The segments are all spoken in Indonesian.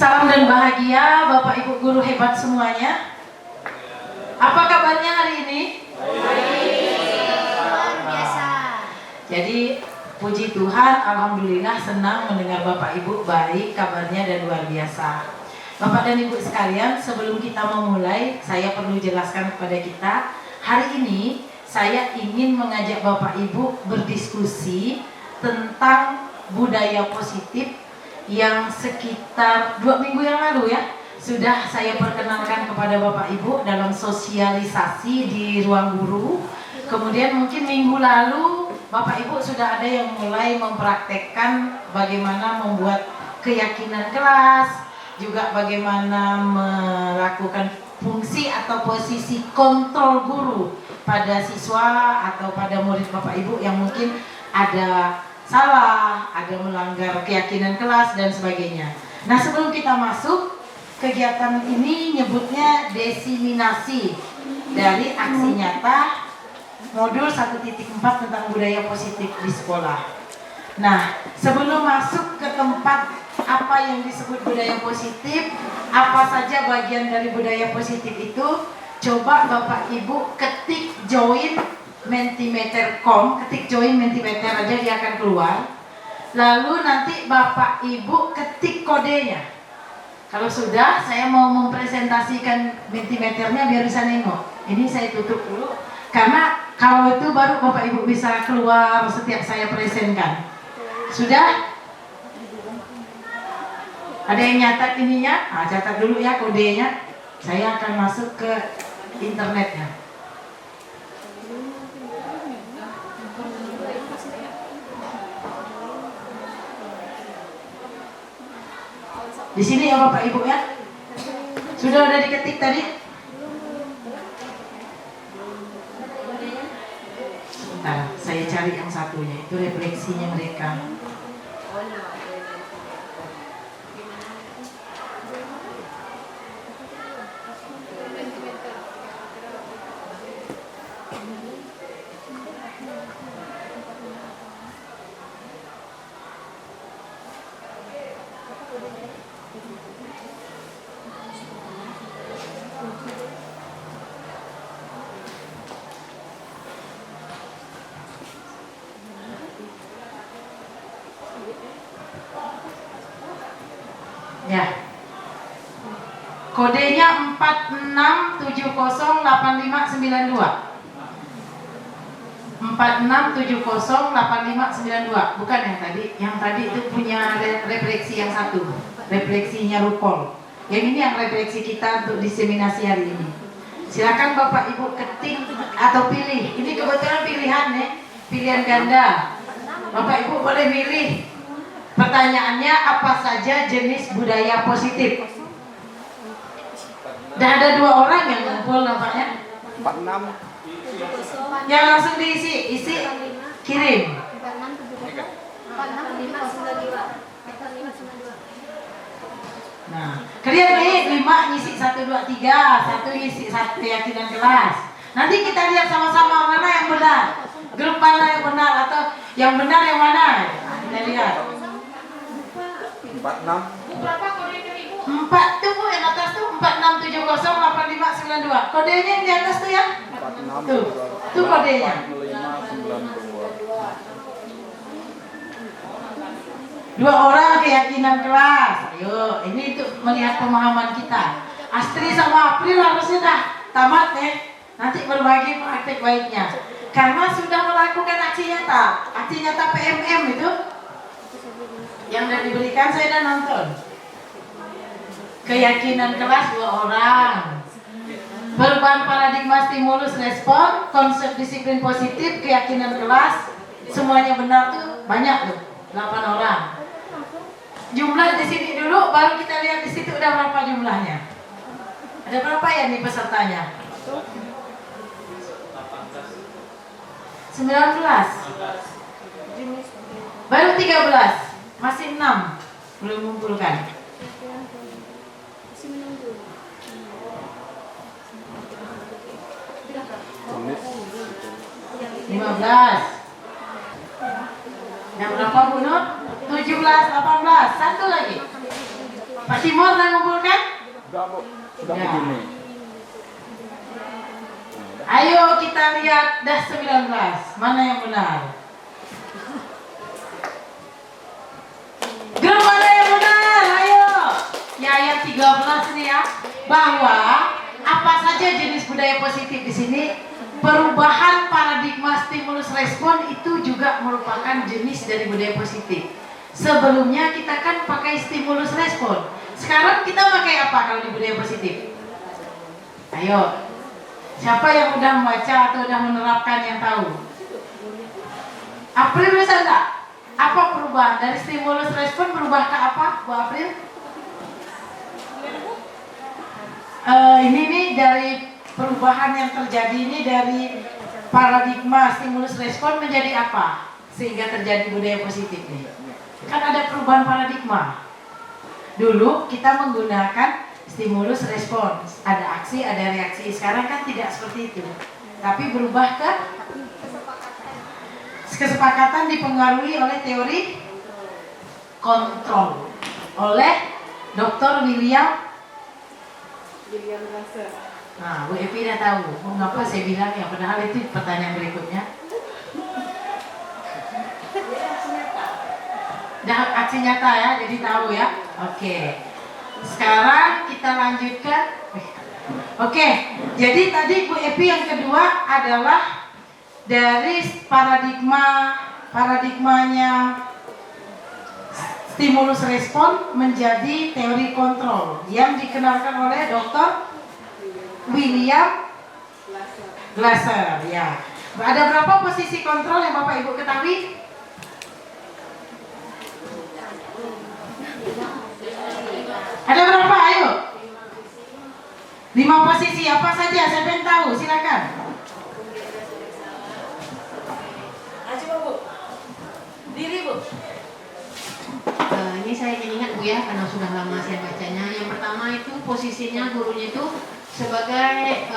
Salam dan bahagia Bapak Ibu guru hebat semuanya. Apa kabarnya hari ini? Luar biasa. Jadi puji Tuhan, alhamdulillah senang mendengar Bapak Ibu baik kabarnya dan luar biasa. Bapak dan Ibu sekalian, sebelum kita memulai, saya perlu jelaskan kepada kita, hari ini saya ingin mengajak Bapak Ibu berdiskusi tentang budaya positif yang sekitar 2 minggu yang lalu ya sudah saya perkenalkan kepada Bapak Ibu dalam sosialisasi di ruang guru. Kemudian mungkin minggu lalu Bapak Ibu sudah ada yang mulai mempraktekkan bagaimana membuat keyakinan kelas, juga bagaimana melakukan fungsi atau posisi kontrol guru pada siswa atau pada murid Bapak Ibu yang mungkin ada salah, ada melanggar keyakinan kelas dan sebagainya. Nah, sebelum kita masuk, kegiatan ini nyebutnya desiminasi dari aksi nyata modul 1.4 tentang budaya positif di sekolah. Nah, sebelum masuk ke tempat apa yang disebut budaya positif, apa saja bagian dari budaya positif itu, coba Bapak Ibu ketik join Mentimeter.com, ketik join Mentimeter aja dia akan keluar. Lalu nanti Bapak Ibu ketik kodenya. Kalau sudah, saya mau mempresentasikan Mentimeternya biar bisa nengok. Ini saya tutup dulu, karena kalau itu baru Bapak Ibu bisa keluar setiap saya presentkan. Sudah? Ada yang nyatat ininya? Nah, catat dulu ya kodenya. Saya akan masuk ke internetnya. Di sini ya Bapak Ibu ya. Sudah diketik tadi? Sebentar, saya cari yang satunya. Itu refleksinya mereka. Ya. Kodenya 46708592. 46708592, bukan yang tadi. Yang tadi itu punya refleksi yang satu, refleksinya Rupol. Yang ini yang refleksi kita untuk diseminasi hari ini. Silakan Bapak Ibu ketik atau pilih. Ini kebetulan pilihan ya, pilihan ganda. Bapak Ibu boleh pilih. Pertanyaannya apa saja jenis budaya positif? Dan ada 2 orang yang ngumpul nampaknya. 46. Yang langsung diisi, kirim. 467592. Nah, kalian nih 5 ngisi 1 2 3, 1 ngisi 1 keyakinan kelas. Nanti kita lihat sama-sama mana yang benar. Grup mana yang benar atau yang benar yang mana? Kita lihat. 46. 4 tuh Bu, yang atas tuh 46708592. Kodenya yang di atas tuh ya? 46. Tuh kodenya. 2 orang keyakinan kelas. Ayo, ini untuk melihat pemahaman kita. Astri sama April harusnya dah tamat ya. Nanti berbagi praktek baiknya. Karena sudah melakukan aksi nyata. Aksi nyata PMM itu yang sudah diberikan, saya sudah nonton. Keyakinan kelas 2 orang. Perubahan paradigma stimulus respon, konsep disiplin positif, keyakinan kelas, semuanya benar tuh banyak tuh, 8 orang. Jumlah di sini dulu, baru kita lihat di situ udah berapa jumlahnya. Ada berapa ya nih pesertanya? 19. Baru 13, masih 6 belum mengumpulkan. 15. Yang berapa Bu Nur? 17, 18. Satu lagi. Pak Timur udah ngumpulkan? Sudah Bu, sudah begini. Ayo kita lihat dah 19. Mana yang benar? Grup mana yang benar? Ayo. Ya ayat 13 nih ya. Bahwa apa saja jenis budaya positif di sini, perubahan paradigma stimulus respon itu juga merupakan jenis dari budaya positif. Sebelumnya kita kan pakai stimulus respon. Sekarang kita pakai apa kalau di budaya positif? Ayo. Siapa yang udah membaca atau udah menerapkan yang tahu? April bisa enggak? Apa perubahan dari stimulus respon berubah ke apa, Bu April? Ini nih dari perubahan yang terjadi ini dari paradigma stimulus respon menjadi apa? Sehingga terjadi budaya positif nih. Kan ada perubahan paradigma. Dulu kita menggunakan stimulus respon, ada aksi, ada reaksi. Sekarang kan tidak seperti itu, tapi berubah ke kesepakatan dipengaruhi oleh teori kontrol oleh Dr. William Glasser. Nah, Bu Evi udah tahu mengapa saya bilang ya, padahal itu pertanyaan berikutnya. Dah aksi nyata ya, jadi tahu ya. Oke. Sekarang kita lanjutkan. Oke, jadi tadi Bu Epi yang kedua adalah dari paradigmanya stimulus respon menjadi teori kontrol yang dikenalkan oleh Dr. William Glasser. Ya, ada berapa posisi kontrol yang Bapak Ibu ketahui? Ada berapa? Ayo. 5 posisi apa saja? Siapa yang tahu? Silakan. Coba Bu. Diri Bu. Ini saya ingat Bu ya, karena sudah lama saya bacanya. Yang pertama itu posisinya gurunya itu sebagai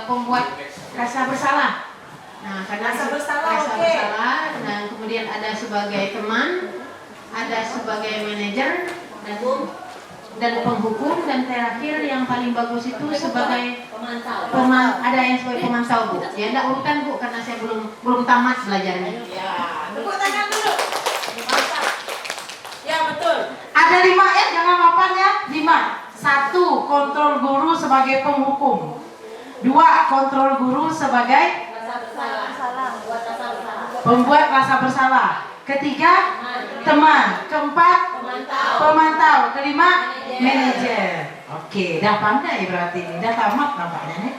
pembuat rasa bersalah. Nah, karena rasa bersalah, dan kemudian ada sebagai teman, ada sebagai manajer, dan penghukum, dan terakhir yang paling bagus itu sebagai pemantau. Ada yang sebagai pemantau Bu. Ya enggak urutan Bu, karena saya belum tamat belajarnya. Ya, tepuk tangan dulu. Mantap. Ya betul. Ada 5 ya, jangan mapan ya. 5. 1. Kontrol guru sebagai penghukum. 2. Kontrol guru sebagai pembuat rasa bersalah. Ketiga, teman. Keempat, pemantau. Kelima, manajer. Oke, dah pandai berarti ini, dah tamat nampaknya nih.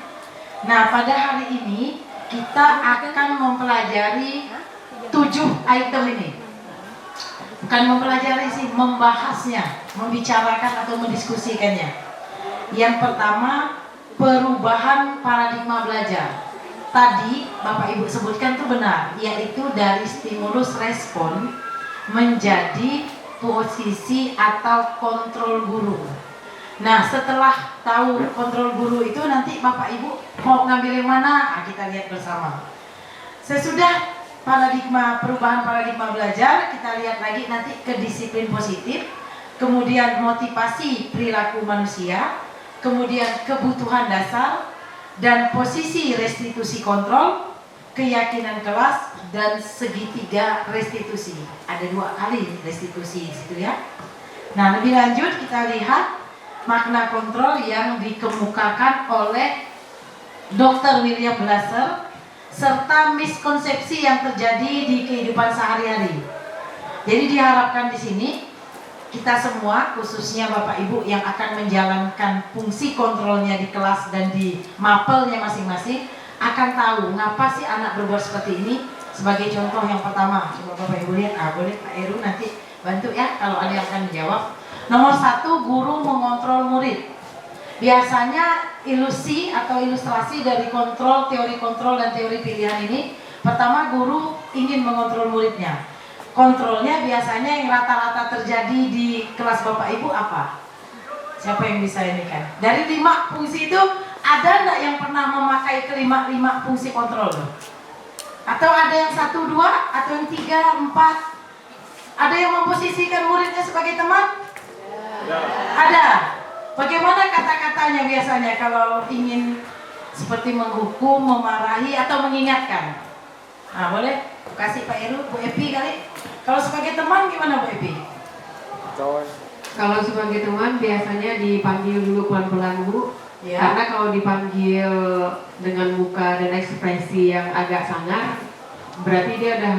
Nah, pada hari ini kita akan mempelajari 7 item ini. Bukan mempelajari sih, membahasnya, membicarakan atau mendiskusikannya. Yang pertama, perubahan paradigma belajar. Tadi Bapak Ibu sebutkan itu benar, yaitu dari stimulus respon menjadi posisi atau kontrol guru. Nah, setelah tahu kontrol guru itu, nanti Bapak Ibu mau ngambil yang mana? Nah, kita lihat bersama. Sesudah perubahan paradigma belajar, kita lihat lagi nanti ke disiplin positif, kemudian motivasi perilaku manusia, kemudian kebutuhan dasar, dan posisi restitusi kontrol, keyakinan kelas, dan segitiga restitusi. Ada 2 kali restitusi situ ya. Nah, lebih lanjut kita lihat makna kontrol yang dikemukakan oleh Dr. William Glasser serta miskonsepsi yang terjadi di kehidupan sehari-hari. Jadi diharapkan di sini kita semua, khususnya Bapak Ibu yang akan menjalankan fungsi kontrolnya di kelas dan di mapelnya masing-masing, akan tahu ngapa sih anak berbuat seperti ini. Sebagai contoh yang pertama, coba Bapak Ibu lihat, boleh Pak Eru nanti bantu ya kalau ada yang akan dijawab. Nomor 1, guru mengontrol murid. Biasanya ilusi atau ilustrasi dari teori kontrol dan teori pilihan ini, pertama guru ingin mengontrol muridnya. Kontrolnya biasanya yang rata-rata terjadi di kelas Bapak Ibu apa? Siapa yang bisa ini kan? Dari 5 fungsi itu, ada nggak yang pernah memakai kelima fungsi kontrol? Atau ada yang 1, 2, atau yang 3, 4? Ada yang memposisikan muridnya sebagai teman? Ada. Bagaimana kata-katanya biasanya kalau ingin seperti menghukum, memarahi, atau mengingatkan? Nah, boleh kasih Pak Heru, Bu Epi kali. Kalau sebagai teman gimana Bu Epi? Kalau sebagai teman biasanya dipanggil dulu pelan-pelan Bu. Ya. Karena kalau dipanggil dengan muka dan ekspresi yang agak sangar, berarti dia udah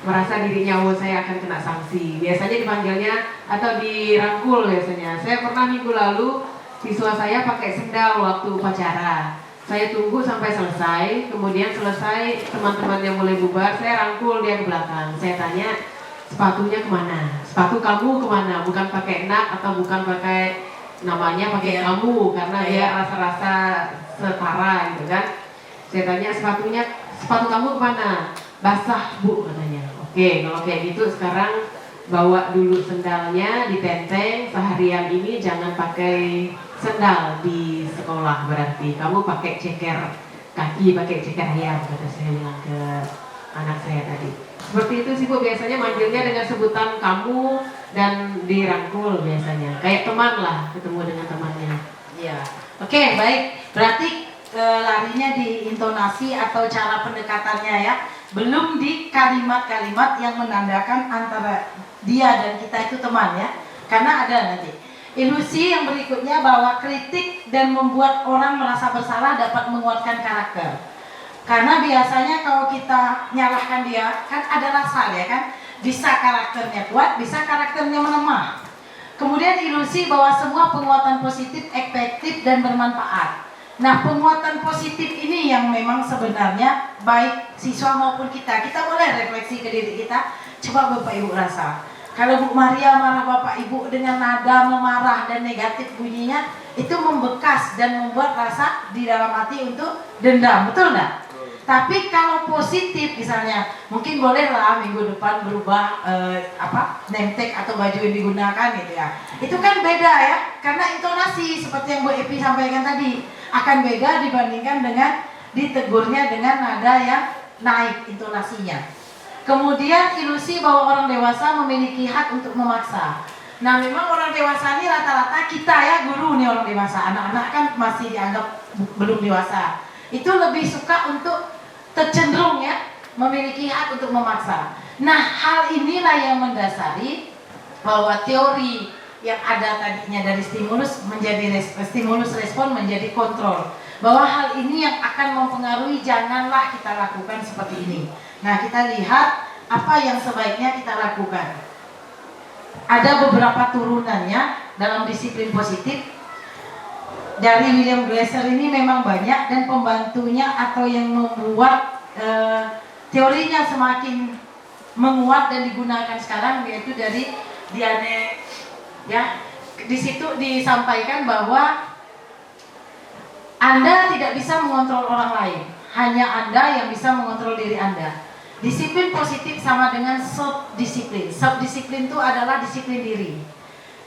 merasa dirinya, oh saya akan kena sanksi. Biasanya dipanggilnya atau dirangkul biasanya. Saya pernah minggu lalu siswa saya pakai sendal waktu upacara. Saya tunggu sampai selesai, kemudian selesai teman-temannya mulai bubar, saya rangkul dia ke belakang. Saya tanya, sepatunya kemana? Sepatu kamu kemana? Bukan pakai enak atau bukan pakai namanya pakai kamu, karena dia rasa-rasa setara gitu kan. Saya tanya sepatu kamu kemana? Basah Bu katanya. Oke, kalau kayak gitu sekarang bawa dulu sendalnya, ditenteng. Seharian ini jangan pakai sendal di sekolah, berarti kamu pakai ceker kaki, pakai ceker ayam, kata saya bilang ke anak saya tadi. Seperti itu sih Bu, biasanya manggilnya dengan sebutan kamu dan dirangkul biasanya. Kayak teman lah, ketemu dengan temannya. Iya. Oke, baik. Berarti larinya di intonasi atau cara pendekatannya ya. Belum di kalimat-kalimat yang menandakan antara dia dan kita itu teman ya. Karena ada nanti ilusi yang berikutnya bahwa kritik dan membuat orang merasa bersalah dapat menguatkan karakter. Karena biasanya kalau kita nyalahkan dia, kan ada rasa ya kan, bisa karakternya kuat, bisa karakternya melemah. Kemudian ilusi bahwa semua penguatan positif efektif dan bermanfaat. Nah, penguatan positif ini yang memang sebenarnya baik siswa maupun kita boleh refleksi ke diri kita. Coba Bapak Ibu rasa, kalau Bu Maria marah Bapak Ibu dengan nada memarah dan negatif bunyinya, itu membekas dan membuat rasa di dalam hati untuk dendam, betul nggak? Tapi kalau positif misalnya, mungkin bolehlah minggu depan berubah name tag atau baju yang digunakan gitu ya. Itu kan beda ya, karena intonasi seperti yang Bu Epi sampaikan tadi akan beda dibandingkan dengan ditegurnya dengan nada yang naik intonasinya. Kemudian ilusi bahwa orang dewasa memiliki hak untuk memaksa. Nah, memang orang dewasa ini rata-rata kita ya, guru nih orang dewasa, anak-anak kan masih dianggap belum dewasa. Itu lebih suka untuk tercenderung ya memiliki hak untuk memaksa. Nah, hal inilah yang mendasari bahwa teori yang ada tadinya dari stimulus menjadi stimulus respon menjadi kontrol. Bahwa hal ini yang akan mempengaruhi, janganlah kita lakukan seperti ini. Nah, kita lihat apa yang sebaiknya kita lakukan. Ada beberapa turunannya dalam disiplin positif. Dari William Glasser ini memang banyak, dan pembantunya atau yang membuat teorinya semakin menguat dan digunakan sekarang yaitu dari Diane ya. Di situ disampaikan bahwa Anda tidak bisa mengontrol orang lain, hanya Anda yang bisa mengontrol diri Anda. Disiplin positif sama dengan self-disiplin. Self-disiplin itu adalah disiplin diri.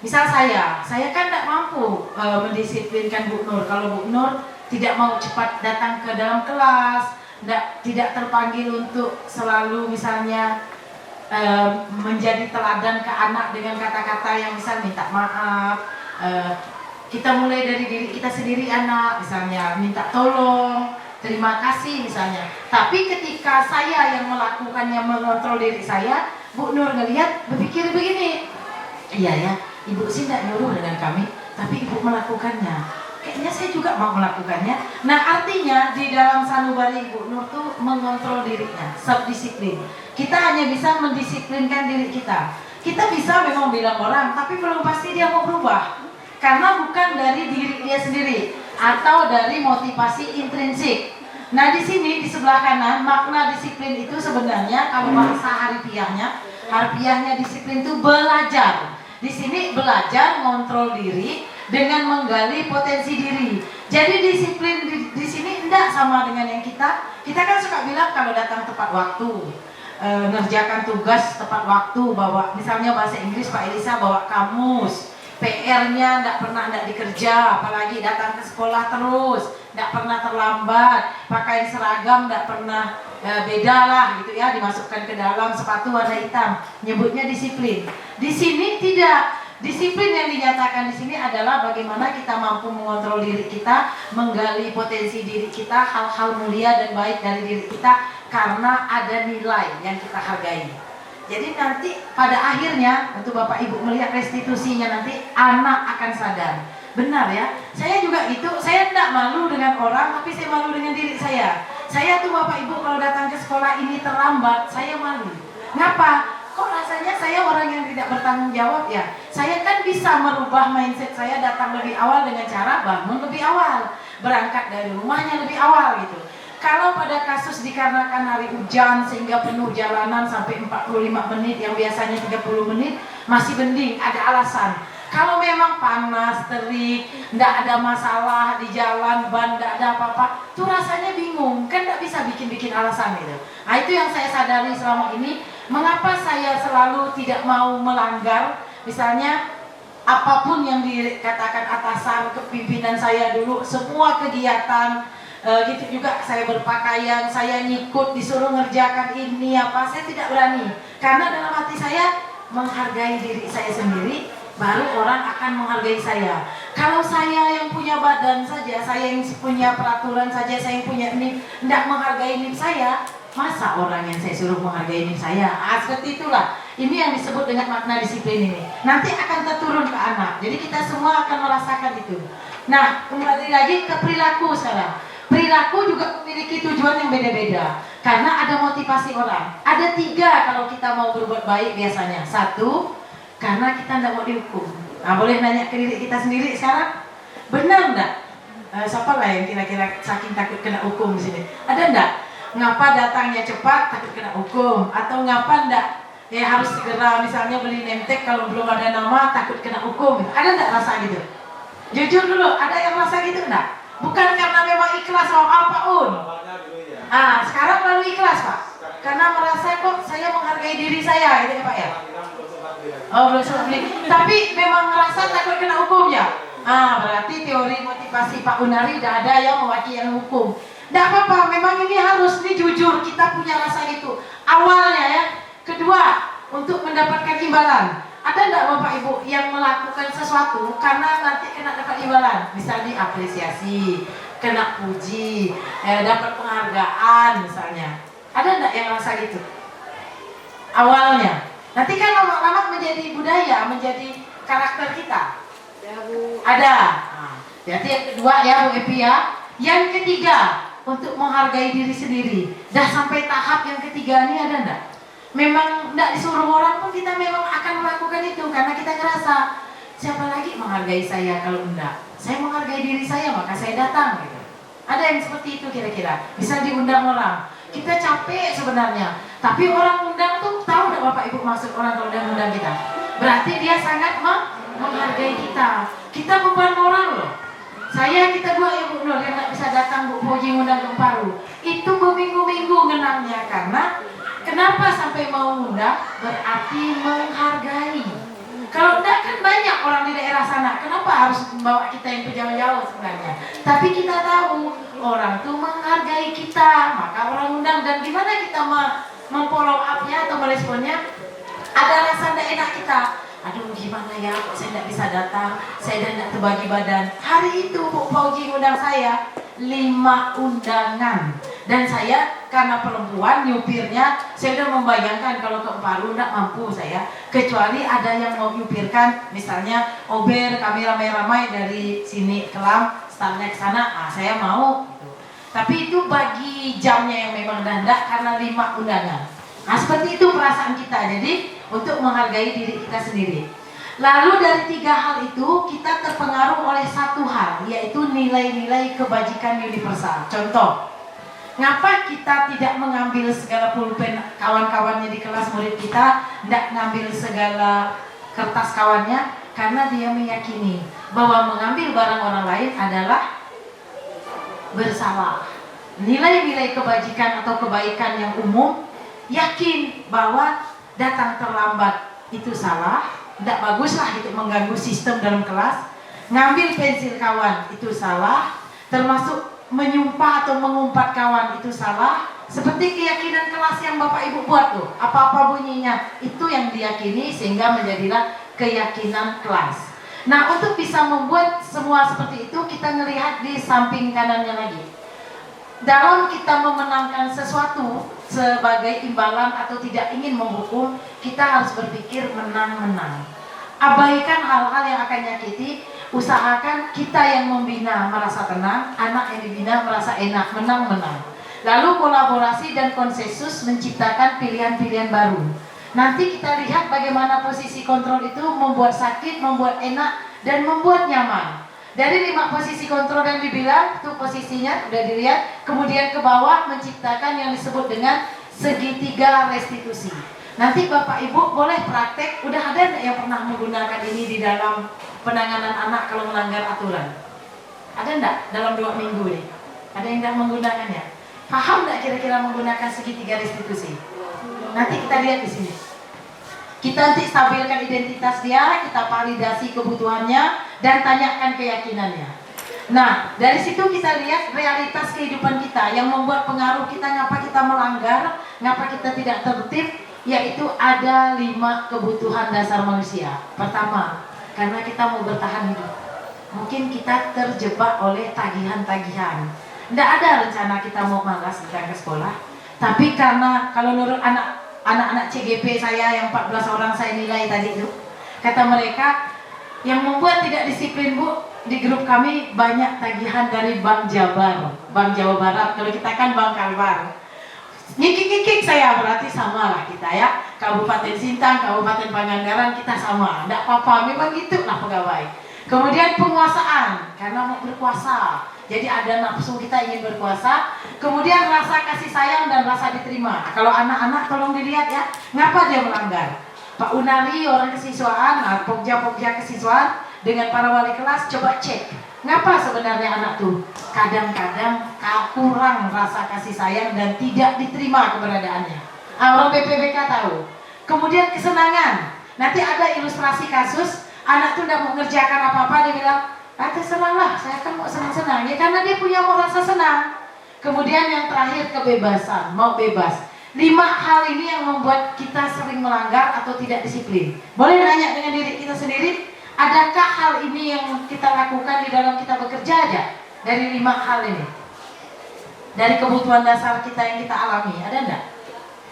Misal saya kan tidak mampu mendisiplinkan Bu Nur. Kalau Bu Nur tidak mau cepat datang ke dalam kelas, tidak terpanggil untuk selalu misalnya menjadi teladan ke anak dengan kata-kata yang misal minta maaf. Kita mulai dari diri kita sendiri anak, misalnya minta tolong, terima kasih misalnya. Tapi ketika saya yang melakukannya, mengontrol diri saya, Bu Nur ngelihat berpikir begini, iya ya, Ibu sih tidak nyuruh dengan kami, tapi Ibu melakukannya. Kayaknya saya juga mau melakukannya. Nah, artinya di dalam sanubari Ibu Nur tuh mengontrol dirinya, self-disiplin. Kita hanya bisa mendisiplinkan diri kita. Kita bisa memang bilang orang, tapi belum pasti dia mau berubah. Karena bukan dari diri dia sendiri atau dari motivasi intrinsik. Nah, di sini di sebelah kanan makna disiplin itu sebenarnya kalau bahasa harfiahnya disiplin itu belajar. Di sini belajar mengontrol diri dengan menggali potensi diri. Jadi disiplin di sini tidak sama dengan yang kita kan suka bilang kalau datang tepat waktu, ngerjakan tugas tepat waktu, bawa misalnya bahasa Inggris Pak Elisa bawa kamus, PR-nya tidak dikerja, apalagi datang ke sekolah terus, tidak pernah terlambat, pakai seragam tidak pernah beda lah gitu ya, dimasukkan ke dalam sepatu warna hitam, nyebutnya disiplin. Di sini tidak, Disiplin yang dinyatakan di sini adalah bagaimana kita mampu mengontrol diri kita, menggali potensi diri kita, hal-hal mulia dan baik dari diri kita karena ada nilai yang kita hargai. Jadi nanti pada akhirnya untuk Bapak Ibu melihat restitusinya nanti anak akan sadar. Benar ya, saya juga itu, saya tidak malu dengan orang tapi saya malu dengan diri saya. Saya tuh Bapak Ibu kalau datang ke sekolah ini terlambat, saya malu. Ngapa? Kok rasanya saya orang yang tidak bertanggung jawab ya? Saya kan bisa merubah mindset saya datang lebih awal dengan cara bangun lebih awal, berangkat dari rumahnya lebih awal gitu. Kalau pada kasus dikarenakan hari hujan sehingga penuh jalanan sampai 45 menit yang biasanya 30 menit masih mending, ada alasan. Kalau memang panas, terik, tidak ada masalah di jalan, ban tidak ada apa-apa, tuh rasanya bingung, kan tidak bisa bikin-bikin alasan gitu. Nah itu yang saya sadari selama ini, mengapa saya selalu tidak mau melanggar, misalnya apapun yang dikatakan atasan, kepimpinan saya dulu, semua kegiatan, gitu juga saya berpakaian, saya ngikut, disuruh ngerjakan ini apa, saya tidak berani. Karena dalam hati saya menghargai diri saya sendiri, baru orang akan menghargai saya. Kalau saya yang punya badan saja, saya yang punya peraturan saja, saya yang punya NIM, tidak menghargai NIM saya, masa orang yang saya suruh menghargai NIM saya? Seperti itulah. Ini yang disebut dengan makna disiplin ini. Nanti akan terturun ke anak. Jadi kita semua akan merasakan itu. Nah, kembali lagi ke perilaku sekarang. Perilaku juga memiliki tujuan yang beda-beda. Karena ada motivasi orang. Ada 3 kalau kita mau berbuat baik biasanya. 1, karena kita tidak mau dihukum. Nah, boleh nanya ke diri kita sendiri sekarang, benar enggak? Siapa lah yang kira-kira saking takut kena hukum di sini? Ada enggak? Ngapa datangnya cepat takut kena hukum? Atau ngapa enggak? Ya harus segera misalnya beli nemtek kalau belum ada nama takut kena hukum. Ada enggak rasa gitu? Jujur dulu, ada yang rasa gitu enggak? Bukan karena memang ikhlas sama apapun. Sekarang lalu ikhlas Pak. Karena merasa kok saya menghargai diri saya, gitu ya Pak ya? Oh belum sempat beli. Tapi memang merasa takut kena hukum ya? Berarti teori motivasi Pak Unari tidak ada yang mewakili yang hukum. Tidak apa-apa, memang ini harus, ini jujur kita punya rasa itu. Awalnya ya. Kedua, untuk mendapatkan imbalan. Ada enggak Bapak Ibu yang melakukan sesuatu karena nanti kena dapat imbalan? Misalnya apresiasi, kena puji, dapat penghargaan misalnya. Ada enggak yang rasa gitu? Awalnya. Nanti kan lama-lama menjadi budaya, menjadi karakter kita. Ada. Jadi yang kedua ya Bu Epi ya. Yang ketiga, untuk menghargai diri sendiri. Dah sampai tahap yang ketiga ini ada enggak? Memang tidak disuruh orang pun kita memang akan melakukan itu karena kita ngerasa siapa lagi menghargai saya kalau enggak. Saya menghargai diri saya maka saya datang gitu. Ada yang seperti itu kira-kira. Bisa diundang orang. Kita capek sebenarnya. Tapi orang undang tuh tahu enggak Bapak Ibu maksud orang kalau udah undang kita? Berarti dia sangat menghargai kita. Kita beban moral loh. Kita 2 ya Bu Nur yang nggak bisa datang Bu Fauji ngundang ke Paru. Itu berminggu-minggu ngenangnya karena kenapa sampai mau ngundang? Berarti menghargai. Kalau enggak kan banyak orang di daerah sana. Kenapa harus membawa kita yang jauh-jauh sebenarnya? Tapi kita tahu orang tuh menghargai kita, maka orang undang. Dan gimana kita memfollow up-nya atau meresponnya? Ada rasa tidak enak kita. Aduh gimana ya, saya tidak bisa datang, saya tidak terbagi badan. Hari itu Bu Fauji undang saya 5 undangan. Dan saya karena perempuan nyupirnya, saya udah membayangkan kalau ke Paru tidak mampu saya. Kecuali ada yang mau nyupirkan, misalnya Ober kami ramai-ramai dari sini ke Lam, startnya ke sana, saya mau. Tapi itu bagi jamnya yang memang dandak karena 5 undangan. Nah seperti itu perasaan kita. Jadi untuk menghargai diri kita sendiri. Lalu dari 3 hal itu kita terpengaruh oleh 1 hal, yaitu nilai-nilai kebajikan universal. Contoh, ngapa kita tidak mengambil segala pulpen kawan-kawannya di kelas murid kita, tidak mengambil segala kertas kawannya? Karena dia meyakini bahwa mengambil barang orang lain adalah bersalah. Nilai-nilai kebajikan atau kebaikan yang umum, yakin bahwa datang terlambat itu salah, tidak bagus lah itu mengganggu sistem dalam kelas. Ngambil pensil kawan itu salah, termasuk menyumpah atau mengumpat kawan itu salah. Seperti keyakinan kelas yang Bapak Ibu buat tuh, apa-apa bunyinya itu yang diyakini sehingga menjadilah keyakinan kelas. Nah, untuk bisa membuat semua seperti itu, kita melihat di samping kanannya lagi. Dalam kita memenangkan sesuatu sebagai imbalan atau tidak ingin menghukum, kita harus berpikir menang-menang. Abaikan hal-hal yang akan nyakiti, usahakan kita yang membina merasa tenang, anak yang dibina merasa enak, menang-menang. Lalu kolaborasi dan konsensus menciptakan pilihan-pilihan baru. Nanti kita lihat bagaimana posisi kontrol itu membuat sakit, membuat enak, dan membuat nyaman. Dari 5 posisi kontrol yang dibilang, itu posisinya udah dilihat, kemudian ke bawah menciptakan yang disebut dengan segitiga restitusi. Nanti Bapak Ibu boleh praktek, udah ada enggak yang pernah menggunakan ini di dalam penanganan anak kalau melanggar aturan? Ada enggak dalam 2 minggu nih? Ada yang enggak menggunakannya? Paham enggak kira-kira menggunakan segitiga restitusi? Nanti kita lihat di sini. Kita nanti stabilkan identitas dia, kita validasi kebutuhannya, dan tanyakan keyakinannya. Nah, dari situ kita lihat realitas kehidupan kita yang membuat pengaruh kita, ngapa kita melanggar, ngapa kita tidak tertib, yaitu ada 5 kebutuhan dasar manusia. Pertama, karena kita mau bertahan hidup. Mungkin kita terjebak oleh tagihan-tagihan. Tidak ada rencana kita mau malas datang ke sekolah, tapi karena kalau menurut anak-anak CGP saya yang 14 orang saya nilai tadi itu, kata mereka yang membuat tidak disiplin Bu, di grup kami banyak tagihan dari Bank Jabar, Bank Jawa Barat, kalau kita kan Bank Kalbar. Ngikik-ngikik saya, berarti sama lah kita ya. Kabupaten Sintang, Kabupaten Pangandaran, kita sama, tidak apa-apa, memang gitu lah pegawai. Kemudian penguasaan, karena mau berkuasa, jadi ada nafsu kita ingin berkuasa. Kemudian rasa kasih sayang dan rasa diterima. Kalau anak-anak tolong dilihat ya, ngapa dia melanggar? Pak Unari orang kesiswaan, pokja-pokja kesiswaan dengan para wali kelas, coba cek. Ngapa sebenarnya anak tuh kadang-kadang kurang rasa kasih sayang dan tidak diterima keberadaannya. Orang BPBK tahu. Kemudian kesenangan. Nanti ada ilustrasi kasus, anak tuh tidak mau mengerjakan apa-apa, dia bilang, terserahlah, saya kan mau senang-senang. Ya karena dia punya mau rasa senang. Kemudian yang terakhir kebebasan, mau bebas. 5 hal ini yang membuat kita sering melanggar atau tidak disiplin. Boleh nanya dengan diri kita sendiri, adakah hal ini yang kita lakukan di dalam kita bekerja aja? Dari 5 hal ini, dari kebutuhan dasar kita yang kita alami, ada enggak?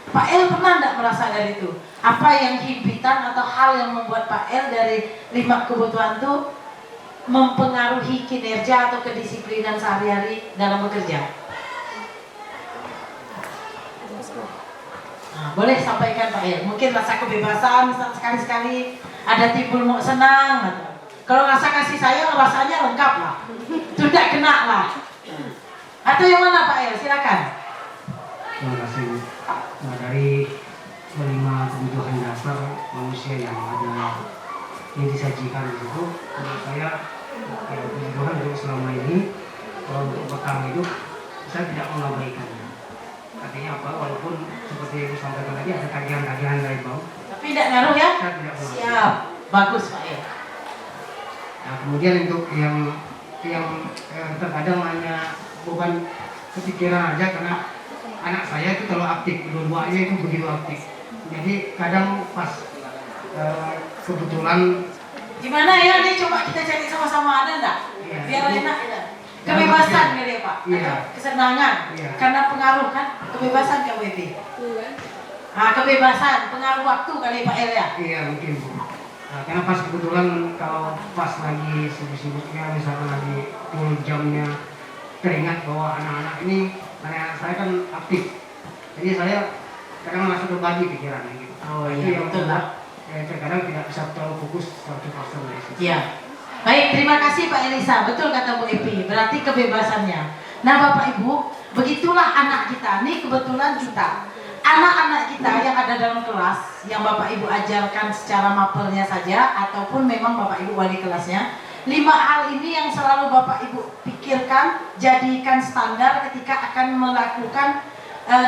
Pak El pernah enggak merasa dari itu? Apa yang himpitan atau hal yang membuat Pak El dari 5 kebutuhan itu mempengaruhi kinerja atau kedisiplinan sehari-hari dalam bekerja? Nah, boleh sampaikan Pak El. Mungkin rasa kebebasan, sekali-sekali ada timbul mau senang. Kalau rasa kasih sayang rasanya lengkap lah, tidak kena lah. Atau yang mana Pak El? Silakan. Terima kasih. Nah, dari 5 kebutuhan dasar manusia yang ada yang disajikan di situ, menurut saya kebutuhan hidup selama ini, kalau untuk bertahan hidup, saya tidak mengabaikannya. Artinya apa? Walaupun seperti yang disampaikan tadi ada tagihan-tagihan dari bawah, Tapi tidak ngaruh ya? saya tidak mengabaikan. Siap, bagus Pak El. Nah, kemudian untuk yang terkadang hanya beban kepikiran aja, karena anak saya itu terlalu aktif, dua-duanya itu begitu aktif. Jadi kadang pas kebetulan Gimana ya? Ini coba kita cari sama-sama, ada enggak? Iya, Biar itu- enak ya. Kebebasan kali ya Pak? Iya. Atau kesenangan? Iya. Karena pengaruh kan? Kebebasan KWP. Nah, kebebasan, pengaruh waktu kali Pak El ya? iya mungkin Bu. Nah, karena pas kebetulan kalau pas lagi sibuk-sibuknya, misalkan lagi full jamnya, teringat bahwa anak-anak ini, anak saya kan aktif, jadi saya kadang langsung berbagi pikirannya gitu. Oh Itu iya, yang betul lah. terkadang tidak bisa terlalu fokus 100% dari situ. Iya. Baik, terima kasih Pak Elisa. Betul kata Bu Epi, berarti kebebasannya. Nah Bapak Ibu, begitulah anak kita. Ini kebetulan kita, anak-anak kita yang ada dalam kelas, yang Bapak Ibu ajarkan secara mapelnya saja, ataupun memang Bapak Ibu wali kelasnya, 5 hal ini yang selalu Bapak Ibu pikirkan, jadikan standar ketika akan melakukan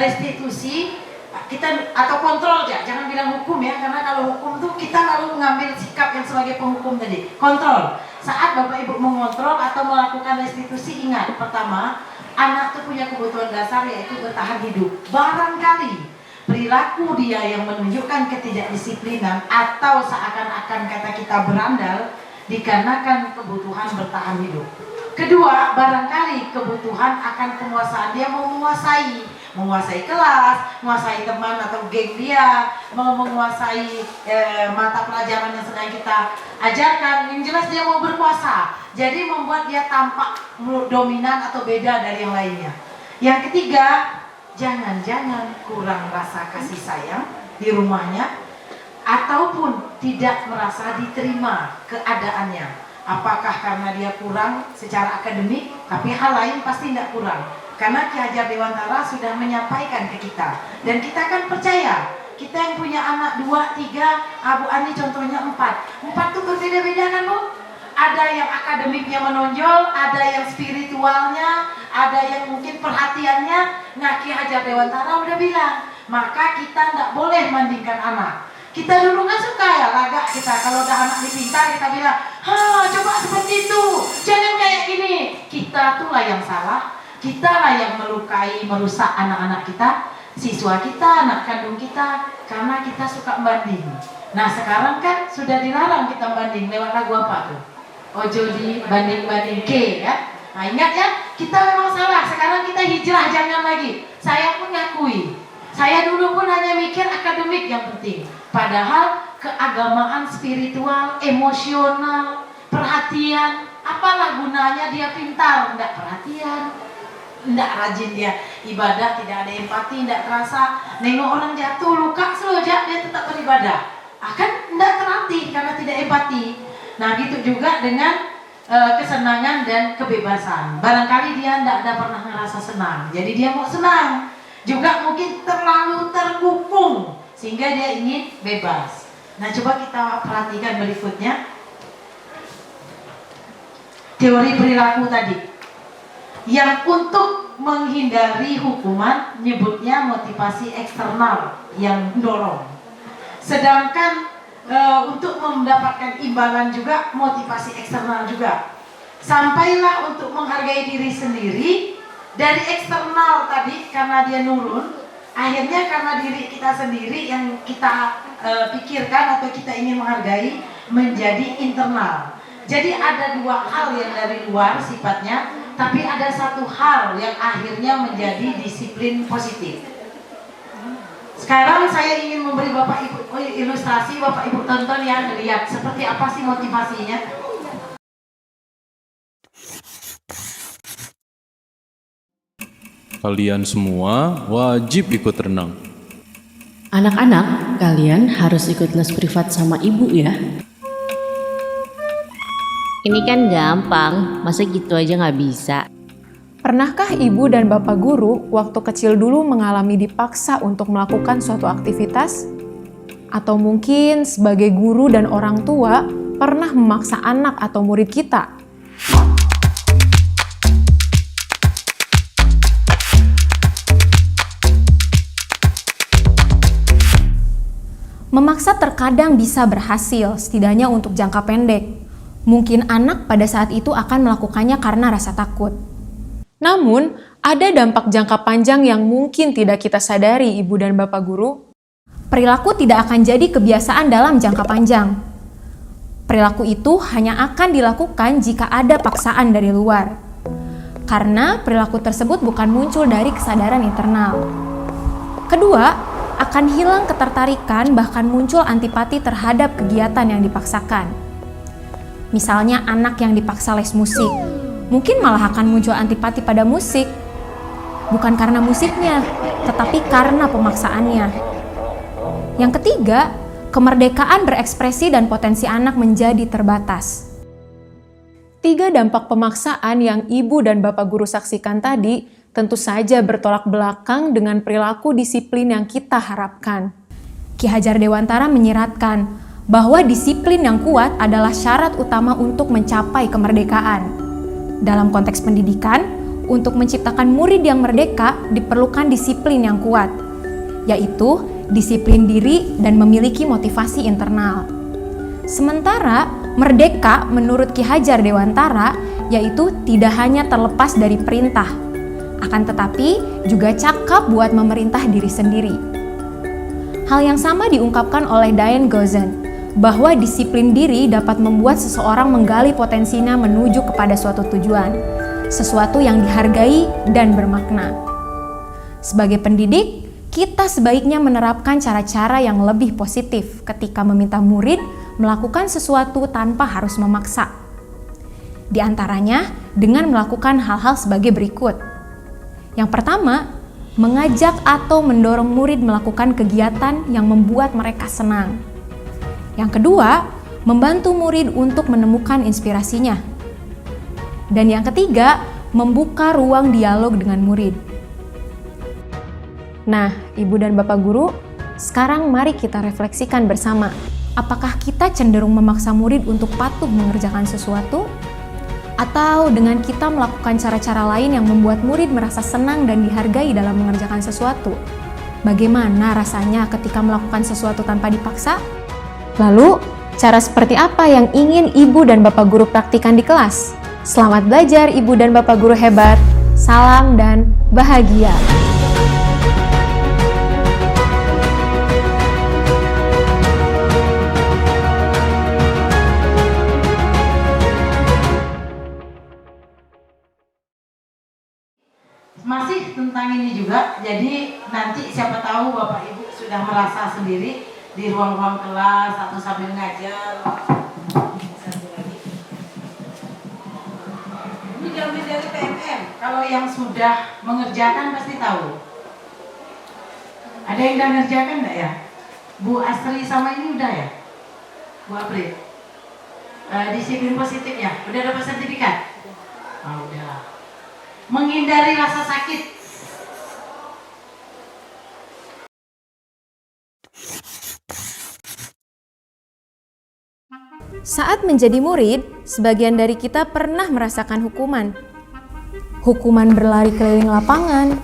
restitusi kita atau kontrol ya, jangan bilang hukum ya, karena kalau hukum tuh kita lalu mengambil sikap yang sebagai penghukum tadi. Kontrol. Saat Bapak Ibu mengontrol atau melakukan restitusi, ingat pertama, anak tuh punya kebutuhan dasar yaitu bertahan hidup. Barangkali perilaku dia yang menunjukkan ketidakdisiplinan atau seakan-akan kata kita berandal dikarenakan kebutuhan bertahan hidup. Kedua, barangkali kebutuhan akan penguasaan, dia mau menguasai kelas, menguasai teman atau geng dia, mau menguasai mata pelajaran yang sedang kita ajarkan. Yang jelas dia mau berkuasa, jadi membuat dia tampak dominan atau beda dari yang lainnya. Yang ketiga, jangan-jangan kurang rasa kasih sayang di rumahnya, ataupun tidak merasa diterima keadaannya. Apakah karena dia kurang secara akademik, tapi hal lain pasti tidak kurang. Karena Ki Hajar Dewantara sudah menyampaikan ke kita, dan kita kan percaya, kita yang punya anak 2, 3, Bu Ani contohnya 4 tuh berbeda-beda kan Bu? Ada yang akademiknya menonjol, ada yang spiritualnya, ada yang mungkin perhatiannya. Nah, Ki Hajar Dewantara udah bilang, maka kita tidak boleh bandingkan anak. Kita dulu kan suka ya lagak kita, kalau udah anak dipintar kita bilang, coba seperti itu, jangan kayak gini. Kita tuh lah yang salah, kita lah yang melukai, merusak anak-anak kita, siswa kita, anak kandung kita, karena kita suka banding. Nah sekarang kan sudah dilarang kita banding, lewat lagu apa tuh? Ojo di banding-banding ke ya. Nah ingat ya, kita memang salah, sekarang kita hijrah, jangan lagi. Saya pun ngakui, saya dulu pun hanya mikir akademik yang penting. Padahal keagamaan spiritual, emosional, perhatian, apalah gunanya dia pintar, tidak perhatian, tidak rajin dia ibadah, tidak ada empati, tidak terasa. Nengok orang jatuh, luka selojak, dia tetap beribadah. Akan tidak terlatih karena tidak empati. Nah gitu juga dengan kesenangan dan kebebasan. Barangkali dia tidak ada pernah merasa senang, jadi dia mau senang. Juga mungkin terlalu terkukung, sehingga dia ingin bebas. Nah coba kita perhatikan berikutnya. Teori perilaku tadi, yang untuk menghindari hukuman nyebutnya motivasi eksternal yang mendorong. Sedangkan untuk mendapatkan imbalan juga motivasi eksternal juga. Sampailah untuk menghargai diri sendiri dari eksternal tadi karena dia nurun. Akhirnya karena diri kita sendiri yang kita pikirkan atau kita ingin menghargai menjadi internal. Jadi ada 2 hal yang dari luar sifatnya, tapi ada satu hal yang akhirnya menjadi disiplin positif. Sekarang saya ingin memberi Bapak Ibu ilustrasi, Bapak Ibu tonton ya, lihat seperti apa sih motivasinya. Kalian semua wajib ikut renang. Anak-anak, kalian harus ikut les privat sama ibu ya. Ini kan gampang, masa gitu aja nggak bisa? Pernahkah ibu dan bapak guru waktu kecil dulu mengalami dipaksa untuk melakukan suatu aktivitas? Atau mungkin sebagai guru dan orang tua pernah memaksa anak atau murid kita? Memaksa terkadang bisa berhasil, setidaknya untuk jangka pendek. Mungkin anak pada saat itu akan melakukannya karena rasa takut. Namun, ada dampak jangka panjang yang mungkin tidak kita sadari, Ibu dan Bapak Guru. Perilaku tidak akan jadi kebiasaan dalam jangka panjang. Perilaku itu hanya akan dilakukan jika ada paksaan dari luar. Karena perilaku tersebut bukan muncul dari kesadaran internal. Kedua, akan hilang ketertarikan bahkan muncul antipati terhadap kegiatan yang dipaksakan. Misalnya anak yang dipaksa les musik, mungkin malah akan muncul antipati pada musik. Bukan karena musiknya, tetapi karena pemaksaannya. Yang ketiga, kemerdekaan berekspresi dan potensi anak menjadi terbatas. 3 dampak pemaksaan yang Ibu dan Bapak Guru saksikan tadi tentu saja bertolak belakang dengan perilaku disiplin yang kita harapkan. Ki Hajar Dewantara menyiratkan bahwa disiplin yang kuat adalah syarat utama untuk mencapai kemerdekaan. Dalam konteks pendidikan, untuk menciptakan murid yang merdeka diperlukan disiplin yang kuat, yaitu disiplin diri dan memiliki motivasi internal. Sementara merdeka menurut Ki Hajar Dewantara yaitu tidak hanya terlepas dari perintah, akan tetapi juga cakap buat memerintah diri sendiri. Hal yang sama diungkapkan oleh Diane Gozen, bahwa disiplin diri dapat membuat seseorang menggali potensinya menuju kepada suatu tujuan, sesuatu yang dihargai dan bermakna. Sebagai pendidik, kita sebaiknya menerapkan cara-cara yang lebih positif ketika meminta murid melakukan sesuatu tanpa harus memaksa. Di antaranya dengan melakukan hal-hal sebagai berikut. Yang pertama, mengajak atau mendorong murid melakukan kegiatan yang membuat mereka senang. Yang kedua, membantu murid untuk menemukan inspirasinya. Dan yang ketiga, membuka ruang dialog dengan murid. Nah, Ibu dan Bapak Guru, sekarang mari kita refleksikan bersama. Apakah kita cenderung memaksa murid untuk patuh mengerjakan sesuatu? Atau dengan kita melakukan cara-cara lain yang membuat murid merasa senang dan dihargai dalam mengerjakan sesuatu? Bagaimana rasanya ketika melakukan sesuatu tanpa dipaksa? Lalu, cara seperti apa yang ingin Ibu dan Bapak Guru praktikan di kelas? Selamat belajar Ibu dan Bapak Guru hebat. Salam dan bahagia. Masih tentang ini juga, jadi nanti siapa tahu Bapak Ibu sudah merasa sendiri di ruang-ruang kelas atau sambil ngajar. Ini diambil dari PMM. Kalau yang sudah mengerjakan pasti tahu. Ada yang udah mengerjakan enggak ya? Bu Astri sama ini udah ya? Bu April? Disiplin positif ya? Udah dapat sertifikat? Oh, udah. Menghindari rasa sakit. Saat menjadi murid, sebagian dari kita pernah merasakan hukuman. Hukuman berlari keliling lapangan,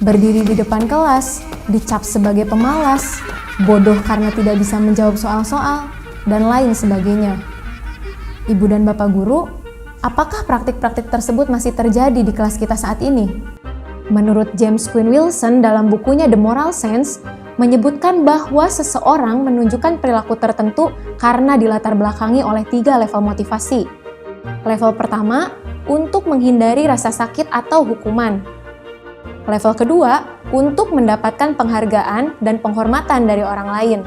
berdiri di depan kelas, dicap sebagai pemalas, bodoh karena tidak bisa menjawab soal-soal, dan lain sebagainya. Ibu dan Bapak Guru, apakah praktik-praktik tersebut masih terjadi di kelas kita saat ini? Menurut James Quinn Wilson dalam bukunya The Moral Sense, menyebutkan bahwa seseorang menunjukkan perilaku tertentu karena dilatar belakangi oleh 3 level motivasi. Level pertama, untuk menghindari rasa sakit atau hukuman. Level kedua, untuk mendapatkan penghargaan dan penghormatan dari orang lain.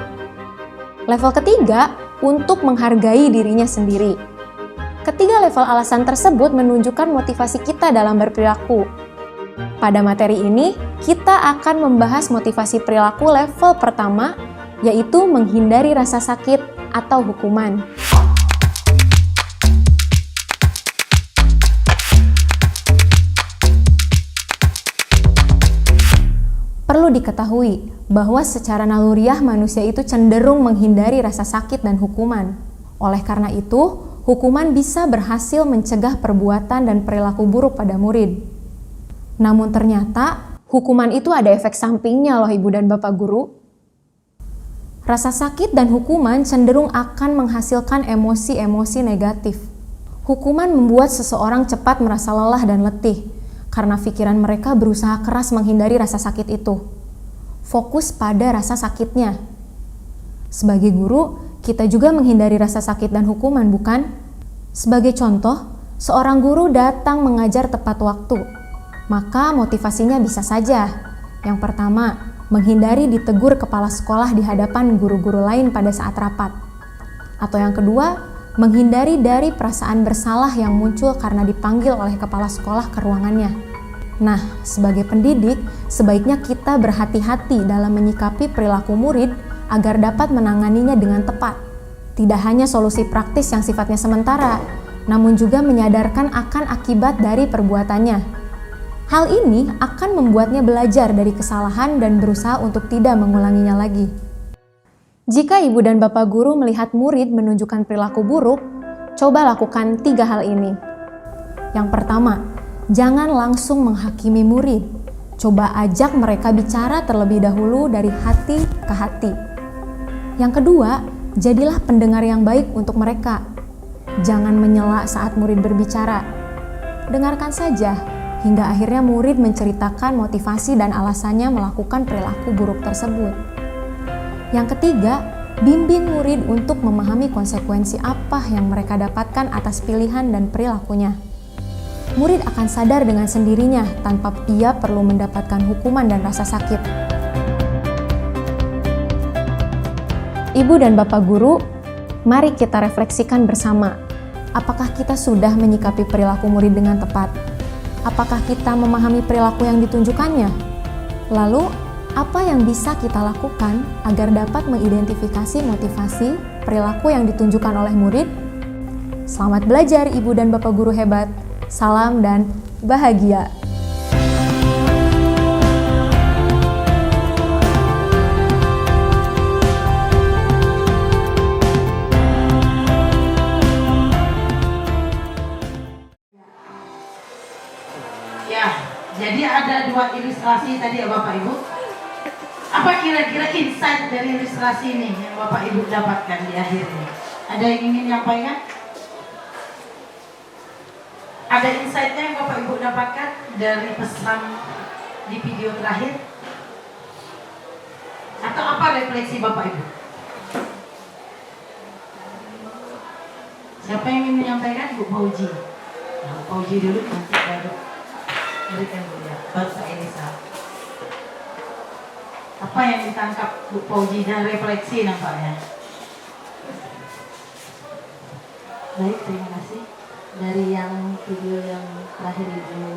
Level ketiga, untuk menghargai dirinya sendiri. Ketiga level alasan tersebut menunjukkan motivasi kita dalam berperilaku. Pada materi ini, kita akan membahas motivasi perilaku level pertama, yaitu menghindari rasa sakit atau hukuman. Perlu diketahui bahwa secara naluriah manusia itu cenderung menghindari rasa sakit dan hukuman. Oleh karena itu, hukuman bisa berhasil mencegah perbuatan dan perilaku buruk pada murid. Namun ternyata, hukuman itu ada efek sampingnya loh Ibu dan Bapak Guru. Rasa sakit dan hukuman cenderung akan menghasilkan emosi-emosi negatif. Hukuman membuat seseorang cepat merasa lelah dan letih, karena pikiran mereka berusaha keras menghindari rasa sakit itu. Fokus pada rasa sakitnya. Sebagai guru, kita juga menghindari rasa sakit dan hukuman, bukan? Sebagai contoh, seorang guru datang mengajar tepat waktu. Maka motivasinya bisa saja. Yang pertama, menghindari ditegur kepala sekolah di hadapan guru-guru lain pada saat rapat. Atau yang kedua, menghindari dari perasaan bersalah yang muncul karena dipanggil oleh kepala sekolah ke ruangannya. Nah, sebagai pendidik, sebaiknya kita berhati-hati dalam menyikapi perilaku murid agar dapat menanganinya dengan tepat. Tidak hanya solusi praktis yang sifatnya sementara, namun juga menyadarkan akan akibat dari perbuatannya. Hal ini akan membuatnya belajar dari kesalahan dan berusaha untuk tidak mengulanginya lagi. Jika Ibu dan Bapak Guru melihat murid menunjukkan perilaku buruk, coba lakukan 3 hal ini. Yang pertama, jangan langsung menghakimi murid. Coba ajak mereka bicara terlebih dahulu dari hati ke hati. Yang kedua, jadilah pendengar yang baik untuk mereka. Jangan menyela saat murid berbicara. Dengarkan saja, hingga akhirnya murid menceritakan motivasi dan alasannya melakukan perilaku buruk tersebut. Yang ketiga, bimbing murid untuk memahami konsekuensi apa yang mereka dapatkan atas pilihan dan perilakunya. Murid akan sadar dengan sendirinya tanpa ia perlu mendapatkan hukuman dan rasa sakit. Ibu dan Bapak Guru, mari kita refleksikan bersama. Apakah kita sudah menyikapi perilaku murid dengan tepat? Apakah kita memahami perilaku yang ditunjukkannya? Lalu, apa yang bisa kita lakukan agar dapat mengidentifikasi motivasi perilaku yang ditunjukkan oleh murid? Selamat belajar Ibu dan Bapak Guru hebat. Salam dan bahagia. Ya, jadi ada 2 ilustrasi tadi ya Bapak Ibu. Apa kira-kira insight dari ilustrasi ini yang Bapak Ibu dapatkan di akhir ini? Ada yang ingin nyampaikan? Ada insight-nya yang Bapak Ibu dapatkan dari pesan di video terakhir? Atau apa refleksi Bapak Ibu? Siapa yang ingin menyampaikan? Bu Pauji. Nah, Bu Pauji dulu, nanti baru berikan Bu ya, baru Pak Elisa. Apa yang ditangkap Bu Pauji dan refleksi nampaknya? Baik, terima kasih. Dari yang video yang terakhir Ibu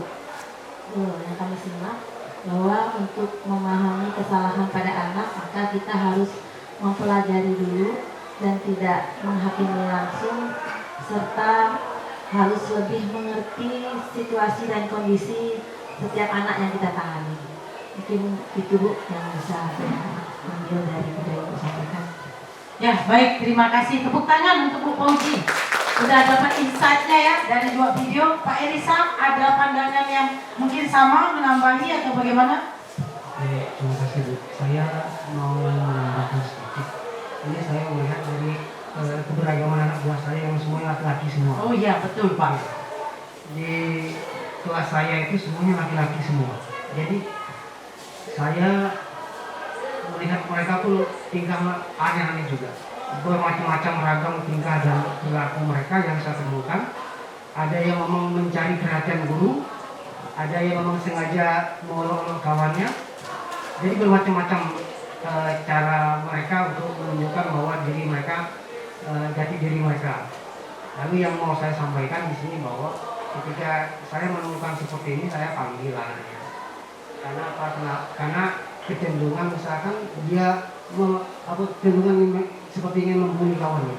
yang kami simak, bahwa untuk memahami kesalahan pada anak maka kita harus mempelajari dulu dan tidak menghakimi langsung, serta harus lebih mengerti situasi dan kondisi setiap anak yang kita tangani. Mungkin itu Bu yang bisa saya ambil dari video yang Ibu sampaikan. Ya, baik, terima kasih. Tepuk tangan untuk Bu Pauji. Sudah dapat insight-nya ya dari 2 video. Pak Elisa, ada pandangan yang mungkin sama, menambahi atau bagaimana? Terima kasih Bu. Saya mau menambahkan sedikit. Ini saya melihat dari keberagaman anak buah saya yang semuanya laki-laki semua. Oh iya, betul Pak. Di kelas saya itu semuanya laki-laki semua. Jadi saya melihat mereka tuh tingkah aneh-aneh juga. Bermacam-macam ragam tingkah dan perilaku mereka yang saya temukan. Ada yang memang mencari perhatian guru, ada yang memang sengaja mengolok-olok kawannya. Jadi bermacam-macam cara mereka untuk menunjukkan bahwa diri mereka, jati diri mereka. Lalu yang mau saya sampaikan di sini bahwa ketika saya menemukan seperti ini, saya panggil anaknya. Karena apa? Karena kecenderungan misalkan dia kecenderungan seperti ingin membuli kawannya.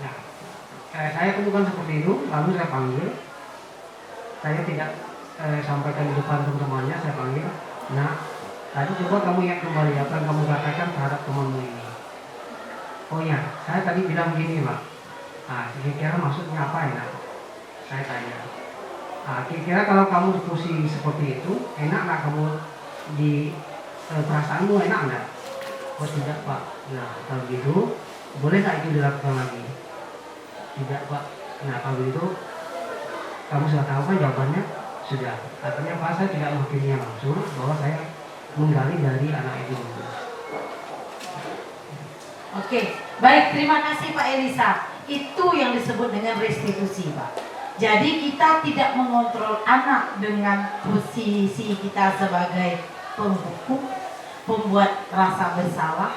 Nah, saya temukan seperti itu, lalu saya panggil. Saya tidak sampaikan di depan teman-temannya, saya panggil. Nah, tadi coba kamu ingat kembali apa yang kamu katakan terhadap temanmu ini. Oh ya, saya tadi bilang gini Pak. Nah, kira-kira maksudnya apa ya? Saya tanya. Nah, kira-kira kalau kamu diskusi seperti itu, enak nggak kamu di perasaanmu enak nggak? Oh tidak Pak. Nah kalau gitu boleh nggak itu dilakukan lagi? Tidak Pak. Nah kalau itu kamu sudah tahu kan jawabannya? Sudah. Artinya Pak, saya tidak menghakiminya langsung, bahwa saya menggali dari anak itu. Oke, baik, terima kasih Pak Elisa. Itu yang disebut dengan restitusi Pak. Jadi kita tidak mengontrol anak dengan posisi kita sebagai penghukum, pembuat rasa bersalah,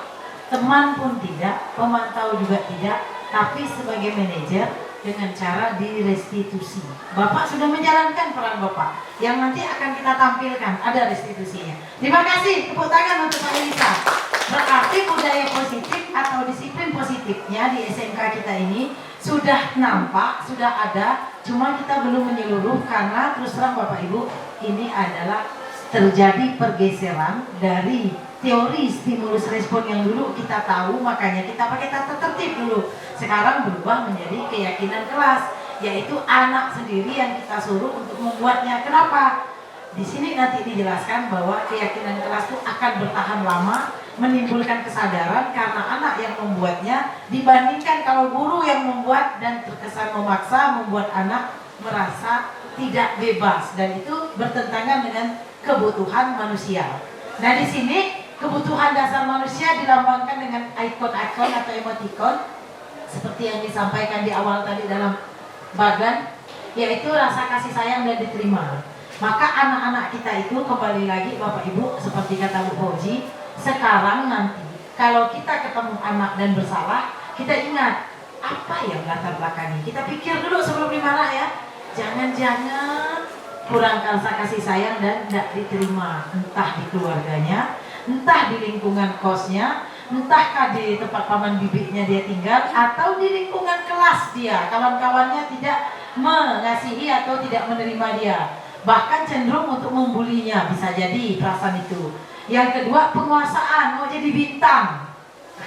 teman pun tidak, pemantau juga tidak, tapi sebagai manajer dengan cara direstitusi. Bapak sudah menjalankan peran Bapak yang nanti akan kita tampilkan, ada restitusinya. Terima kasih, tepuk tangan untuk Pak Elisa. Berarti budaya positif atau disiplin positifnya di SMK kita ini sudah nampak, sudah ada, cuma kita belum menyeluruh karena terus terang Bapak Ibu, ini adalah terjadi pergeseran dari teori stimulus respon yang dulu kita tahu, makanya kita pakai tata tertib dulu. Sekarang berubah menjadi keyakinan kelas, yaitu anak sendiri yang kita suruh untuk membuatnya. Kenapa? Di sini nanti dijelaskan bahwa keyakinan kelas itu akan bertahan lama, menimbulkan kesadaran karena anak yang membuatnya dibandingkan kalau guru yang membuat dan terkesan memaksa membuat anak merasa tidak bebas, dan itu bertentangan dengan kebutuhan manusia. Nah di sini Kebutuhan dasar manusia dilambangkan dengan ikon-ikon atau emotikon seperti yang disampaikan di awal tadi dalam bagan, yaitu rasa kasih sayang dan diterima. Maka anak-anak kita itu kembali lagi Bapak Ibu, seperti kata Bu Fauzi, sekarang nanti kalau kita ketemu anak dan bersalah, kita ingat apa yang latar belakangnya. Kita pikir dulu sebelum dimarah ya. Jangan-jangan kurang rasa kasih sayang dan tidak diterima, entah di keluarganya, entah di lingkungan kosnya, entahkah di tempat paman bibinya dia tinggal, atau di lingkungan kelas dia, kawan-kawannya tidak mengasihi atau tidak menerima dia, bahkan cenderung untuk membulinya, bisa jadi perasaan itu. Yang kedua, penguasaan, mau jadi bintang,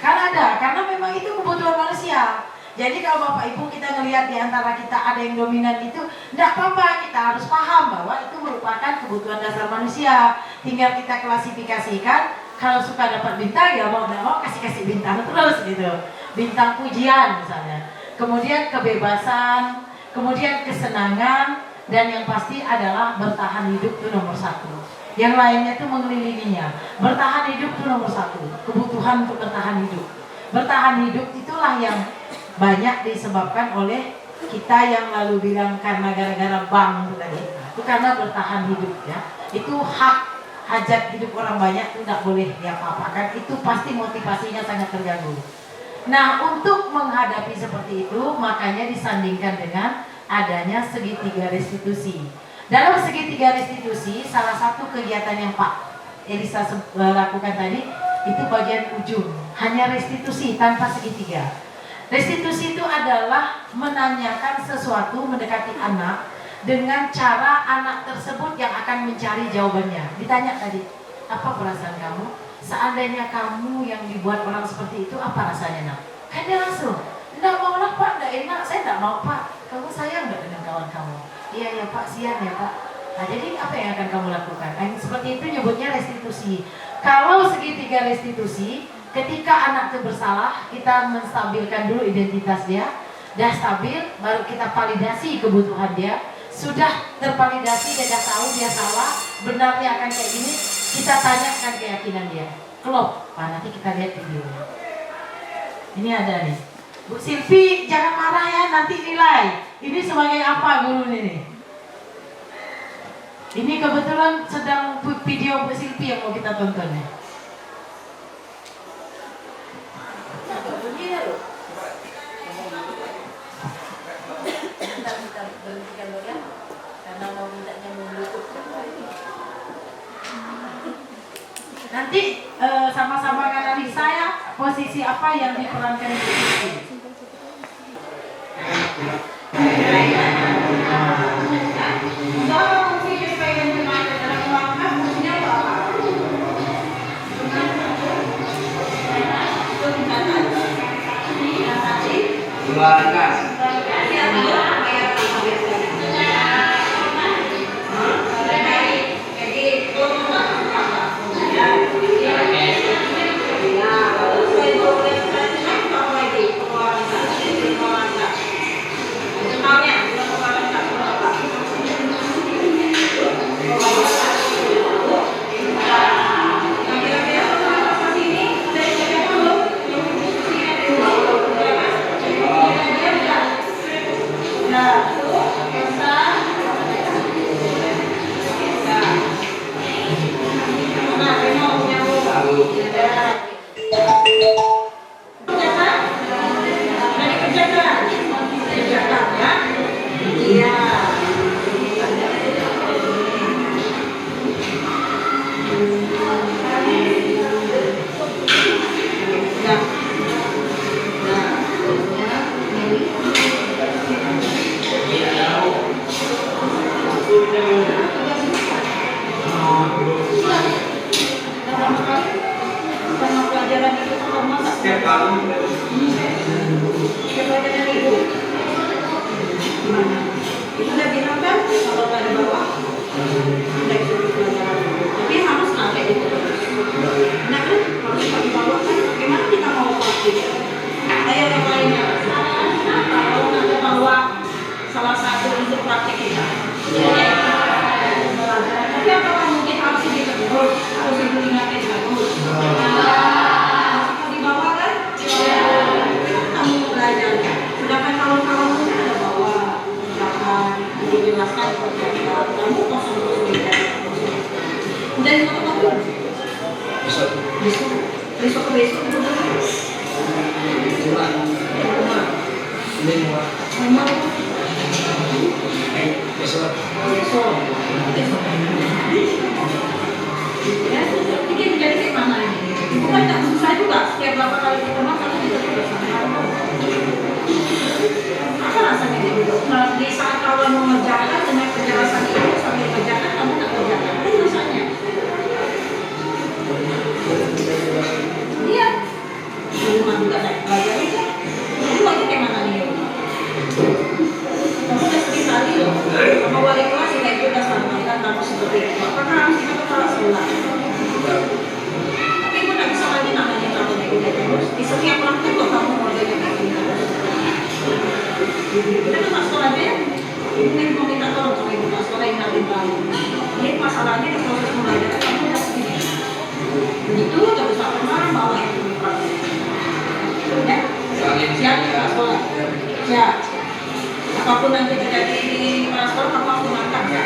kan ada, karena memang itu kebutuhan manusia. Jadi kalau Bapak Ibu kita ngelihat di antara kita ada yang dominan itu, tidak apa-apa, kita harus paham bahwa itu merupakan kebutuhan dasar manusia. Tinggal kita klasifikasikan, kalau suka dapat bintang ya mau tidak mau kasih bintang terus gitu. Bintang pujian misalnya. Kemudian kebebasan, kemudian kesenangan, dan yang pasti adalah bertahan hidup itu nomor satu. Yang lainnya itu mengelilinginya. Bertahan hidup itu nomor satu. Kebutuhan untuk bertahan hidup. Bertahan hidup itulah yang banyak disebabkan oleh kita yang lalu bilang karena gara-gara bank itu tadi. Itu karena bertahan hidup ya. Itu hak hajat hidup orang banyak itu tidak boleh diapa-apakan. Itu pasti motivasinya sangat terganggu. Nah, untuk menghadapi seperti itu makanya disandingkan dengan adanya segitiga restitusi. Dalam segitiga restitusi, salah satu kegiatan yang Pak Elisa lakukan tadi itu bagian ujung, hanya restitusi tanpa segitiga. Restitusi itu adalah menanyakan sesuatu, mendekati anak dengan cara anak tersebut yang akan mencari jawabannya. Ditanya tadi, apa perasaan kamu? Seandainya kamu yang dibuat orang seperti itu, apa rasanya nak? Kan dia langsung, tidak mau lah Pak, tidak enak, saya tidak mau Pak. Kamu sayang nggak dengan kawan kamu? Iya ya Pak, siang ya Pak. Nah jadi apa yang akan kamu lakukan? Nah, seperti itu nyebutnya restitusi. Kalau segitiga restitusi, ketika anak itu bersalah, kita menstabilkan dulu identitas dia. Dah stabil, baru kita validasi kebutuhan dia. Sudah tervalidasi, dia dah tahu dia salah, benarnya akan kayak gini, kita tanyakan keyakinan dia. Klop, nanti kita lihat videonya. Ini ada nih. Bu Silvi, jangan marah ya, nanti nilai. Ini sebagai apa guru ini? Ini kebetulan sedang video Bu Silvi yang mau kita tonton ya. Berhentikan dulu ya, karena mau mintanya membluetooth. Nanti sama-sama analisa ya, posisi apa yang diperankan di sini. Ibu jelaskan kepada kamu kosong terus meja. Udah ditutup belum? Besok ke besok ya, bikin jadi gimana ini? Ibu kan tak susah juga, setiap berapa kali ketemu kamu juga selesai. Apa rasanya gitu? Di saat kawan mengerjakan dengan penjelasan itu sambil kerjakan, kamu tak kerjakan, apa rasanya? Iya, di rumah juga tak belajar aja. Kamu lagi kayak mana nih? Kamu udah sering kali loh, sama wali kelas kayak itu udah sampaikan kamu seperti itu. Apakah harus kita kepala sekolah? Tapi ibu tak bisa lagi namanya kamu kayak gitu terus. Di setiap waktu kok kamu kerjanya kayak gitu terus. Kita ke sekolah aja ya. Ibu mau minta tolong sama ibu sekolah yang nanti tahu. Ini masalahnya di proses pembelajaran kamu udah segini. Begitu udah bisa pernah bawa yang praktik. Ya, siap ke sekolah. Siap. Apapun nanti terjadi di sekolah kamu aku makan ya.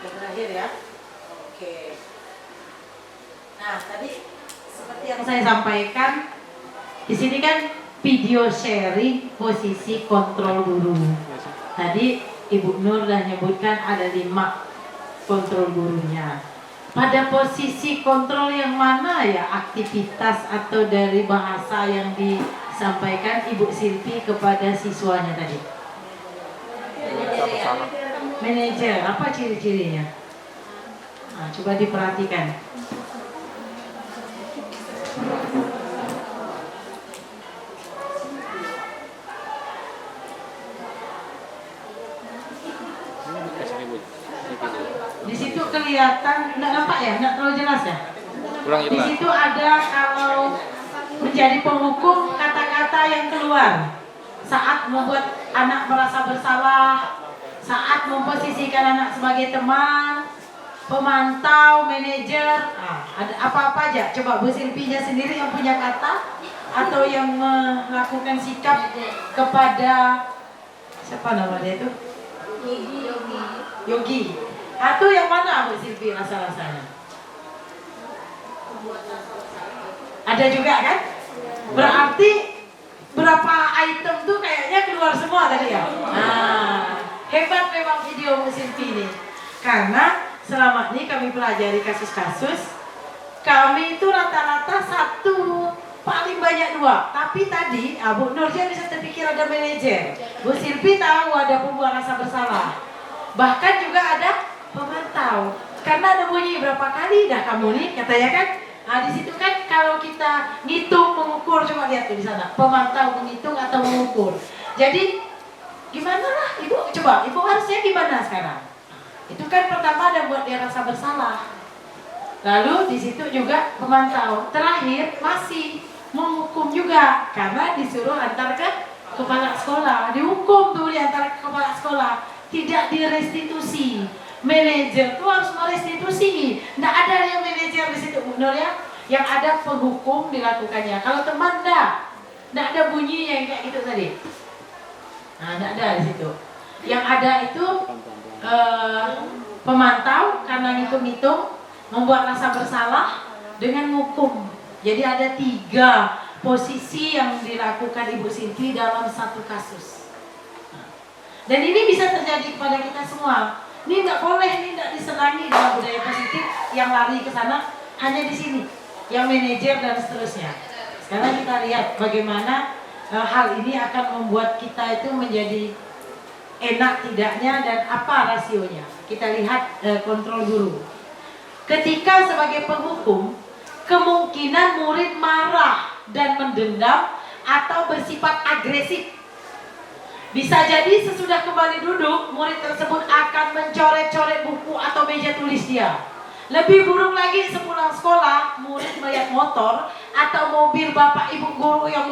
Terakhir ya. Oke. Nah, tadi seperti yang saya sampaikan, di sini kan video sharing posisi kontrol guru. Tadi Ibu Nur dah menyebutkan ada 5 kontrol gurunya. Pada posisi kontrol yang mana ya aktivitas atau dari bahasa yang disampaikan Ibu Silvi kepada siswanya tadi? Manajer, apa ciri-cirinya? Nah, coba diperhatikan. Di situ kelihatan, nggak nampak ya, nggak terlalu jelas ya. Kurang Di jelas. situ ada kalau menjadi penghukum kata-kata yang keluar saat membuat anak merasa bersalah, saat memposisikan anak sebagai teman, pemantau, manajer, ada apa-apa aja. Coba Bu Silvinya sendiri yang punya kata atau yang melakukan sikap kepada siapa namanya itu? Yogi. Atau yang mana Bu Silvi rasa-rasanya? Ada juga kan? Berarti berapa item tuh kayaknya keluar semua tadi ya? Nah, hebat memang video Bu Silvi ini. Karena selama ini kami pelajari kasus-kasus, kami itu rata-rata 1, paling banyak 2. Tapi tadi Bu Nurja bisa terpikir ada manajer, Bu Silvi tahu ada pembuat rasa bersalah, bahkan juga ada pemantau. Karena ada bunyi berapa kali dah kamu nih katanya kan. Nah di situ kan kalau kita ngitung mengukur, coba lihat tuh di sana pemantau menghitung atau mengukur. Jadi gimana lah ibu, coba ibu harusnya gimana sekarang? Itu kan pertama ada buat dia rasa bersalah. Lalu di situ juga pemantau. Terakhir masih menghukum juga karena disuruh antar ke kepala sekolah. Dihukum tuh diantar ke kepala sekolah. Tidak direstitusi. Manajer tuh harus merestitusi. Nggak ada yang manajer di situ Bu Nur ya. Yang ada penghukum dilakukannya. Kalau teman nggak ada bunyi yang kayak gitu tadi. Nah nggak ada di situ. Yang ada itu pemantau karena ngitung-ngitung, membuat rasa bersalah dengan hukum. Jadi ada 3 posisi yang dilakukan Ibu Silvi dalam satu kasus. Dan ini bisa terjadi kepada kita semua. Ini nggak boleh, ini nggak disenangi dalam budaya positif yang lari ke sana hanya di sini, yang manajer dan seterusnya. Sekarang kita lihat bagaimana hal ini akan membuat kita itu menjadi enak tidaknya dan apa rasionya. Kita lihat kontrol guru. Ketika sebagai penghukum, kemungkinan murid marah dan mendendam atau bersifat agresif. Bisa jadi sesudah kembali duduk, murid tersebut akan mencoret-coret buku atau meja tulis dia. Lebih buruk lagi sepulang sekolah, murid melihat motor atau mobil bapak ibu guru yang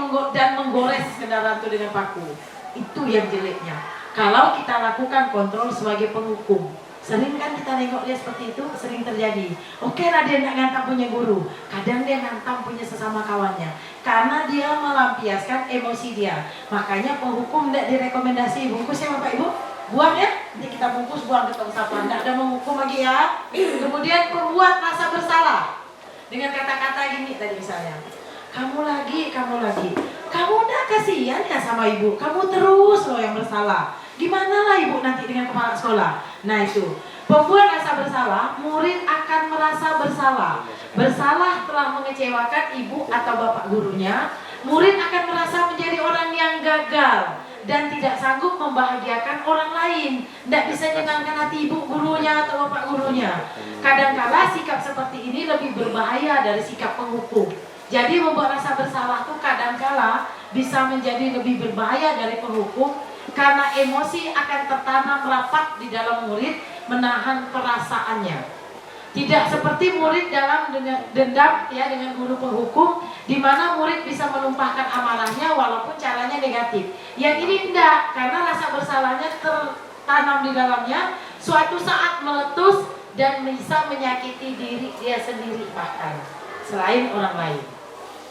menggores kendaraan itu dengan paku. Itu yang jeleknya. Kalau kita lakukan kontrol sebagai penghukum, sering kan kita nengok dia seperti itu, sering terjadi. Oke lah dia nggak ngantam punya guru, kadang dia ngantam punya sesama kawannya. karena dia melampiaskan emosi dia. Makanya penghukum tidak direkomendasi bungkus ya Bapak Ibu. Buang ya, nanti kita bungkus buang ke tong sampah. Tidak ada menghukum lagi ya. Kemudian pembuat rasa bersalah dengan kata-kata gini tadi misalnya, kamu lagi, kamu udah kasihan ya sama ibu, kamu terus loh yang bersalah. Gimana lah ibu nanti dengan kepala sekolah? Nah itu, pembuat rasa bersalah, murid akan merasa bersalah. Bersalah telah mengecewakan ibu atau bapak gurunya, murid akan merasa menjadi orang yang gagal dan tidak sanggup membahagiakan orang lain, tidak bisa menyenangkan hati ibu gurunya atau bapak gurunya. Kadangkala sikap seperti ini lebih berbahaya dari sikap penghukum. Jadi membuat rasa bersalah itu kadangkala bisa menjadi lebih berbahaya dari penghukum, karena emosi akan tertanam rapat di dalam murid, menahan perasaannya. Tidak seperti murid dalam dendam ya dengan guru penghukum, di mana murid bisa menumpahkan amarahnya walaupun caranya negatif. Yang ini tidak, karena rasa bersalahnya tertanam di dalamnya, suatu saat meletus dan bisa menyakiti diri dia sendiri bahkan selain orang lain.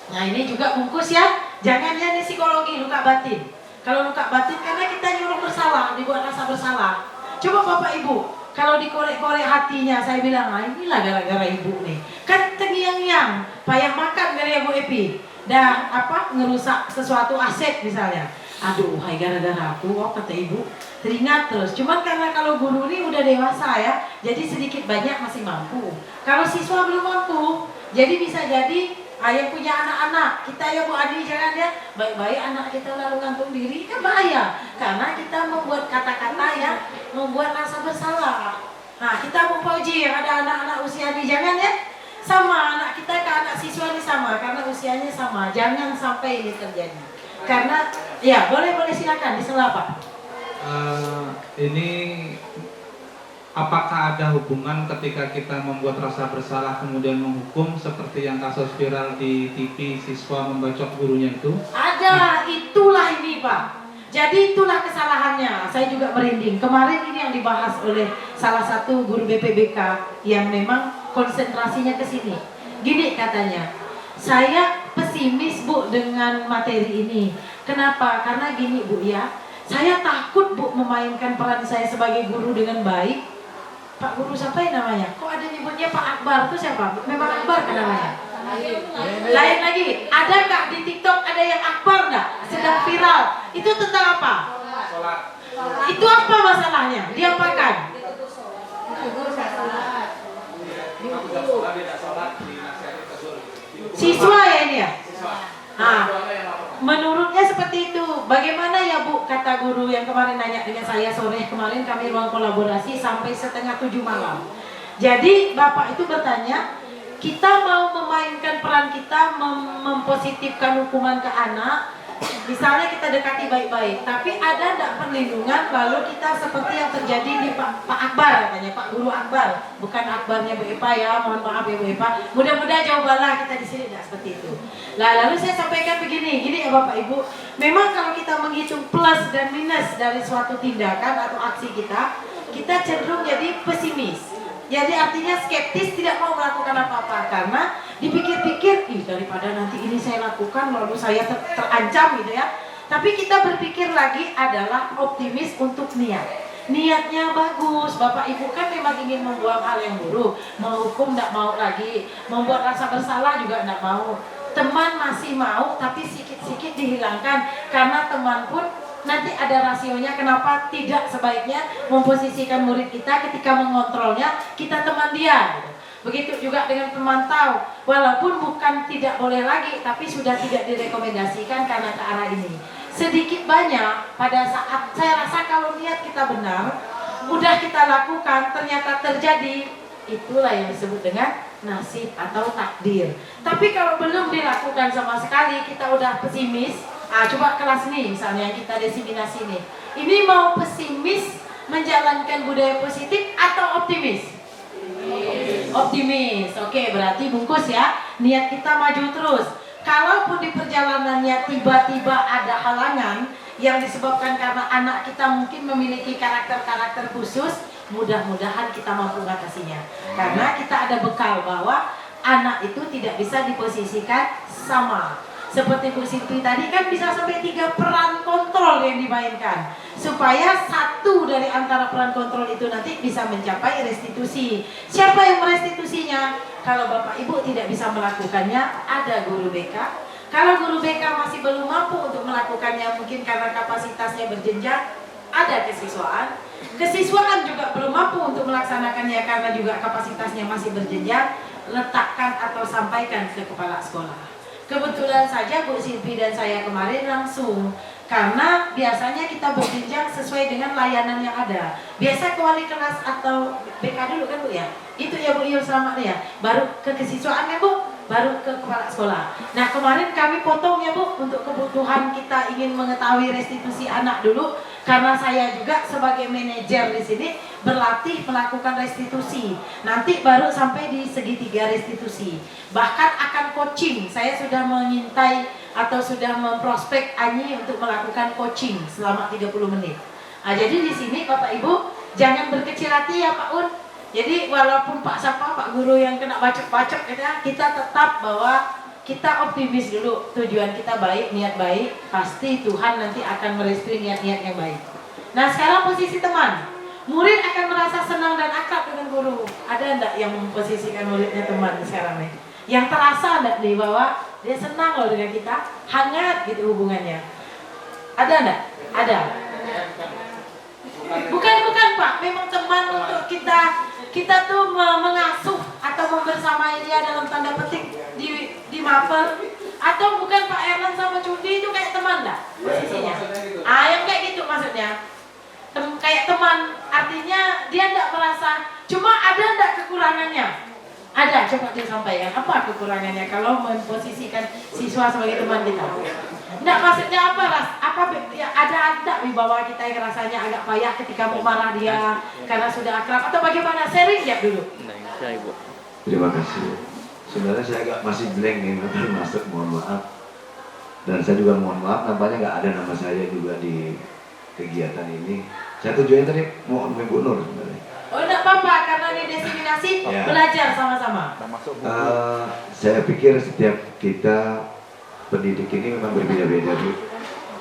Nah ini juga bungkus ya, jangan ya ini psikologi luka batin. Kalau luka batin karena kita nyuruh bersalah, dibuat rasa bersalah. Coba Bapak Ibu, kalau dikorek-korek hatinya, saya bilang, ah inilah gara-gara ibu nih. Kan tengiang-yang, payah makan dari Ibu Epi. Dah ngerusak sesuatu aset misalnya. Aduh, hai gara-gara aku, kata ibu. Teringat terus. Cuman karena kalau guru ini udah dewasa ya, jadi sedikit banyak masih mampu. Kalau siswa belum mampu, jadi bisa jadi yang punya anak-anak, kita ya Bu Adi jangan ya baik-baik anak kita lalu gantung diri, kan bahaya. Karena kita membuat kata-kata yang membuat rasa bersalah. Nah kita memuji yang ada anak-anak usia di jangan ya, sama anak kita ke anak siswa ini sama, karena usianya sama. Jangan sampai ini terjadi. Karena ya boleh silakan disela Pak. Ini apakah ada hubungan ketika kita membuat rasa bersalah kemudian menghukum, seperti yang kasus viral di TV siswa membacok gurunya itu? Ada, itulah ini Pak. Jadi itulah kesalahannya. Saya juga merinding. Kemarin ini yang dibahas oleh salah satu guru BPBK yang memang konsentrasinya ke sini. Gini katanya, saya pesimis Bu dengan materi ini. Kenapa? Karena gini Bu ya, saya takut Bu memainkan peran saya sebagai guru dengan baik. Pak guru siapa yang namanya? Kok ada nyebutnya Pak Akbar? Itu siapa? Memang Akbar kan namanya? Lain lagi. Ada nggak di TikTok ada yang Akbar nggak? Sedang viral. Itu tentang apa? Itu apa masalahnya? Diapakan? Siswa ya ini ya? Nah, menurutnya seperti itu. Bagaimana ya Bu, kata guru yang kemarin nanya dengan saya sore kemarin, kami ruang kolaborasi sampai 6:30 malam. Jadi Bapak itu bertanya, kita mau memainkan peran kita mempositifkan hukuman ke anak, misalnya kita dekati baik-baik, tapi ada tidak perlindungan, lalu kita seperti yang terjadi di Pak Akbar katanya, Pak Guru Akbar, bukan Akbarnya Bu Epa ya, mohon maaf ya Bu Epa. Mudah-mudahan jawabanlah kita di sini tidak seperti itu. Nah, lalu saya sampaikan begini, gini ya Bapak Ibu, memang kalau kita menghitung plus dan minus dari suatu tindakan atau aksi kita cenderung jadi pesimis. Jadi artinya skeptis, tidak mau melakukan apa-apa karena dipikir-pikir, daripada nanti ini saya lakukan lalu saya terancam gitu ya. Tapi kita berpikir lagi adalah optimis untuk niat. Niatnya bagus, Bapak Ibu kan memang ingin membuang hal yang buruk, menghukum tidak mau lagi, membuat rasa bersalah juga tidak mau. Teman masih mau, tapi sikit-sikit dihilangkan karena teman pun nanti ada rasionya. Kenapa tidak sebaiknya memposisikan murid kita ketika mengontrolnya, kita teman dia. Begitu juga dengan pemantau, walaupun bukan tidak boleh lagi, tapi sudah tidak direkomendasikan karena ke arah ini. Sedikit banyak pada saat saya rasa kalau niat kita benar, udah kita lakukan, ternyata terjadi, itulah yang disebut dengan nasib atau takdir. Tapi kalau belum dilakukan sama sekali, kita udah pesimis. Coba kelas nih misalnya yang kita diseminasi nih, ini mau pesimis menjalankan budaya positif atau optimis? Optimis. Oke, berarti bungkus ya, niat kita maju terus. Kalaupun di perjalanannya tiba-tiba ada halangan yang disebabkan karena anak kita mungkin memiliki karakter-karakter khusus, mudah-mudahan kita mampu mengatasinya. Karena kita ada bekal bahwa anak itu tidak bisa diposisikan sama. Seperti Bu Siti tadi kan bisa sampai 3 peran kontrol yang dimainkan, supaya satu dari antara peran kontrol itu nanti bisa mencapai restitusi. Siapa yang merestitusinya? Kalau Bapak Ibu tidak bisa melakukannya, ada guru BK. Kalau guru BK masih belum mampu untuk melakukannya, mungkin karena kapasitasnya berjenjang, ada kesiswaan. Kesiswaan juga belum mampu untuk melaksanakannya karena juga kapasitasnya masih berjenjang, letakkan atau sampaikan ke kepala sekolah. Kebetulan saja Bu Silvi dan saya kemarin langsung, karena biasanya kita berjenjang sesuai dengan layanan yang ada. Biasa ke wali kelas atau BK dulu kan Bu ya? Itu ya Bu Iyo selamat ya. Baru ke kesiswaan ya Bu, baru ke kepala sekolah. Nah kemarin kami potong ya Bu, untuk kebutuhan kita ingin mengetahui restitusi anak dulu, karena saya juga sebagai manajer di sini berlatih melakukan restitusi. Nanti baru sampai di segitiga restitusi. Bahkan akan coaching, saya sudah mengintai atau sudah memprospek Anyi untuk melakukan coaching selama 30 menit. Nah, jadi di sini Bapak Ibu jangan berkecil hati ya Pak Un. Jadi walaupun Pak Sapa, Pak Guru yang kena bacok-bacok kita tetap bahwa kita optimis dulu, tujuan kita baik, niat baik, pasti Tuhan nanti akan merestui niat-niat yang baik. Nah sekarang posisi teman, murid akan merasa senang dan akrab dengan guru. Ada enggak yang memposisikan muridnya teman sekarang nih? Yang terasa enggak nih bahwa dia senang loh dengan kita, hangat gitu hubungannya. Ada enggak? Ada. Bukan Pak, memang teman untuk kita tuh mengasuh atau membersamai dia dalam tanda petik di mapel, atau bukan Pak Erlan sama Cudi itu kayak teman dah posisinya. Yang kayak gitu maksudnya. Kayak teman, artinya dia enggak merasa, cuma ada enggak kekurangannya? Ada, coba disampaikan apa kekurangannya kalau memposisikan siswa sebagai teman kita. Enggak, maksudnya apa Ras? Ya, ada wibawa kita yang rasanya agak payah ketika mau marah dia karena sudah akrab, atau bagaimana? Sharing ya dulu. Terima kasih. Sebenarnya saya agak masih blank nih, masuk, mohon maaf. Dan saya juga mohon maaf, nampaknya nggak ada nama saya juga di kegiatan ini. Saya tujuannya tadi mau Bu Nur sebenarnya. Oh enggak apa-apa, karena ini diseminasi ya. Belajar sama-sama. Saya pikir setiap kita pendidik ini memang berbeda-beda Bu.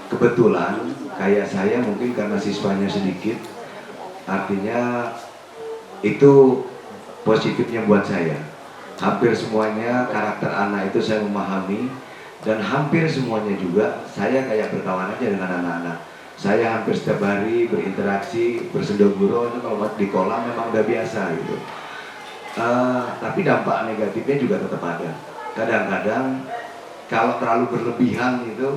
Kebetulan kayak saya mungkin karena siswanya sedikit, artinya itu positifnya buat saya. Hampir semuanya karakter anak itu saya memahami, dan hampir semuanya juga saya kayak berkawan aja dengan anak-anak. Saya hampir setiap hari berinteraksi, bersendoguro itu kalau di kolam memang udah biasa gitu. Tapi dampak negatifnya juga tetap ada. Kadang-kadang kalau terlalu berlebihan itu,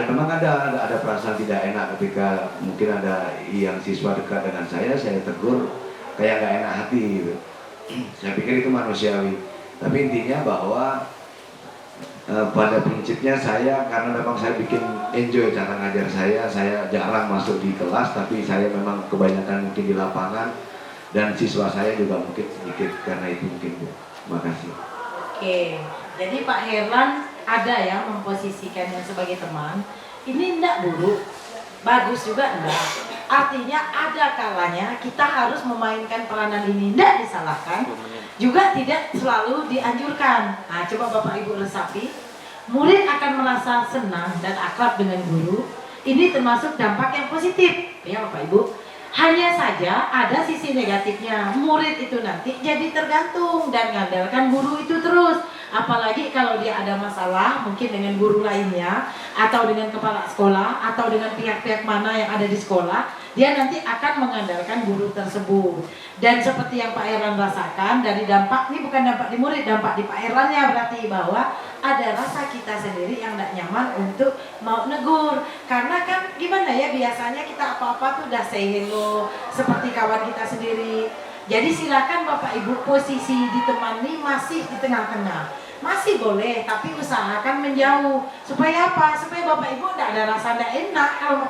memang ada perasaan tidak enak ketika mungkin ada yang siswa dekat dengan saya tegur kayak nggak enak hati gitu. Saya pikir itu manusiawi. Tapi intinya bahwa pada prinsipnya saya, karena memang saya bikin enjoy cara ngajar saya jarang masuk di kelas, tapi saya memang kebanyakan mungkin di lapangan, dan siswa saya juga mungkin sedikit karena itu mungkin Bu. Terima kasih. Oke, jadi Pak Herlan ada ya memposisikannya sebagai teman. Ini enggak buruk, bagus juga enggak. Artinya ada kalanya kita harus memainkan peranan ini, enggak disalahkan, juga tidak selalu dianjurkan. Nah, coba Bapak Ibu resapi, murid akan merasa senang dan akrab dengan guru. Ini termasuk dampak yang positif, ya Bapak Ibu. Hanya saja ada sisi negatifnya. Murid itu nanti jadi tergantung dan mengandalkan guru itu terus. Apalagi kalau dia ada masalah mungkin dengan guru lainnya, atau dengan kepala sekolah, atau dengan pihak-pihak mana yang ada di sekolah, dia nanti akan mengandalkan guru tersebut. Dan seperti yang Pak Erlan rasakan dari dampak, ini bukan dampak di murid, dampak di Pak Erlan ya, berarti bahwa ada rasa kita sendiri yang tidak nyaman untuk mau negur. Karena kan gimana ya, biasanya kita apa-apa tuh udah say hello seperti kawan kita sendiri. Jadi silakan Bapak Ibu posisi ditemani masih di tengah-tengah. Masih boleh, tapi usahakan menjauh. Supaya apa? Supaya Bapak Ibu tidak ada rasa tidak enak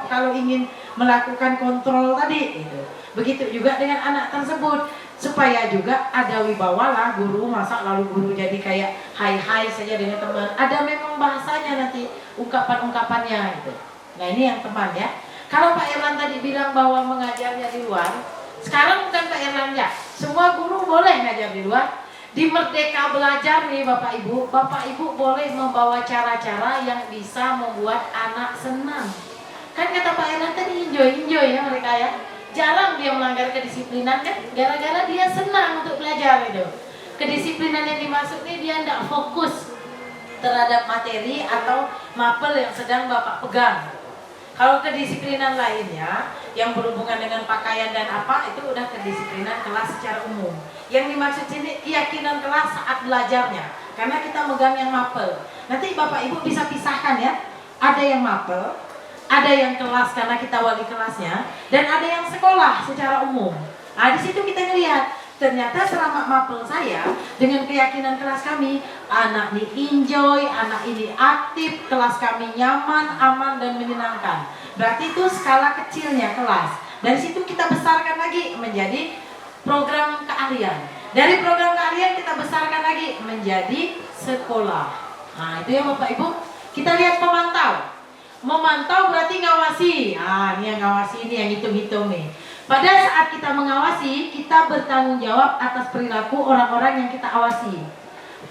kalau ingin melakukan kontrol tadi gitu. Begitu juga dengan anak tersebut, supaya juga ada wibawa lah guru. Masa lalu guru jadi kayak hai saja dengan teman. Ada memang bahasanya nanti, ungkapan-ungkapannya gitu. Nah ini yang teman ya. Kalau Pak Erlan tadi bilang bahwa mengajarnya di luar, sekarang bukan Pak Erlan ya, semua guru boleh ngajar di luar. Di Merdeka Belajar nih Bapak Ibu boleh membawa cara-cara yang bisa membuat anak senang. Kan kata Pak Erlan tadi enjoy ya mereka ya. Jarang dia melanggar kedisiplinan kan, gara-gara dia senang untuk belajar itu. Kedisiplinan yang dimaksud nih dia tidak fokus terhadap materi atau mapel yang sedang Bapak pegang. Kalau kedisiplinan lainnya yang berhubungan dengan pakaian dan apa itu udah kedisiplinan kelas secara umum. Yang dimaksud sini keyakinan kelas saat belajarnya, karena kita megang yang mapel. Nanti Bapak Ibu bisa pisahkan ya. Ada yang mapel, ada yang kelas karena kita wali kelasnya, dan ada yang sekolah secara umum. Nah di situ kita ngelihat ternyata selama mapel saya dengan keyakinan kelas kami, anak ini enjoy, anak ini aktif, kelas kami nyaman, aman dan menyenangkan. Berarti itu skala kecilnya kelas. Dari situ kita besarkan lagi menjadi program keahlian. Dari program keahlian kita besarkan lagi menjadi sekolah. Nah itu ya Bapak Ibu. Kita lihat pemantau. Memantau berarti ngawasi. Nah ini yang ngawasi, ini yang hitung-hitung nih. Pada saat kita mengawasi, kita bertanggung jawab atas perilaku orang-orang yang kita awasi.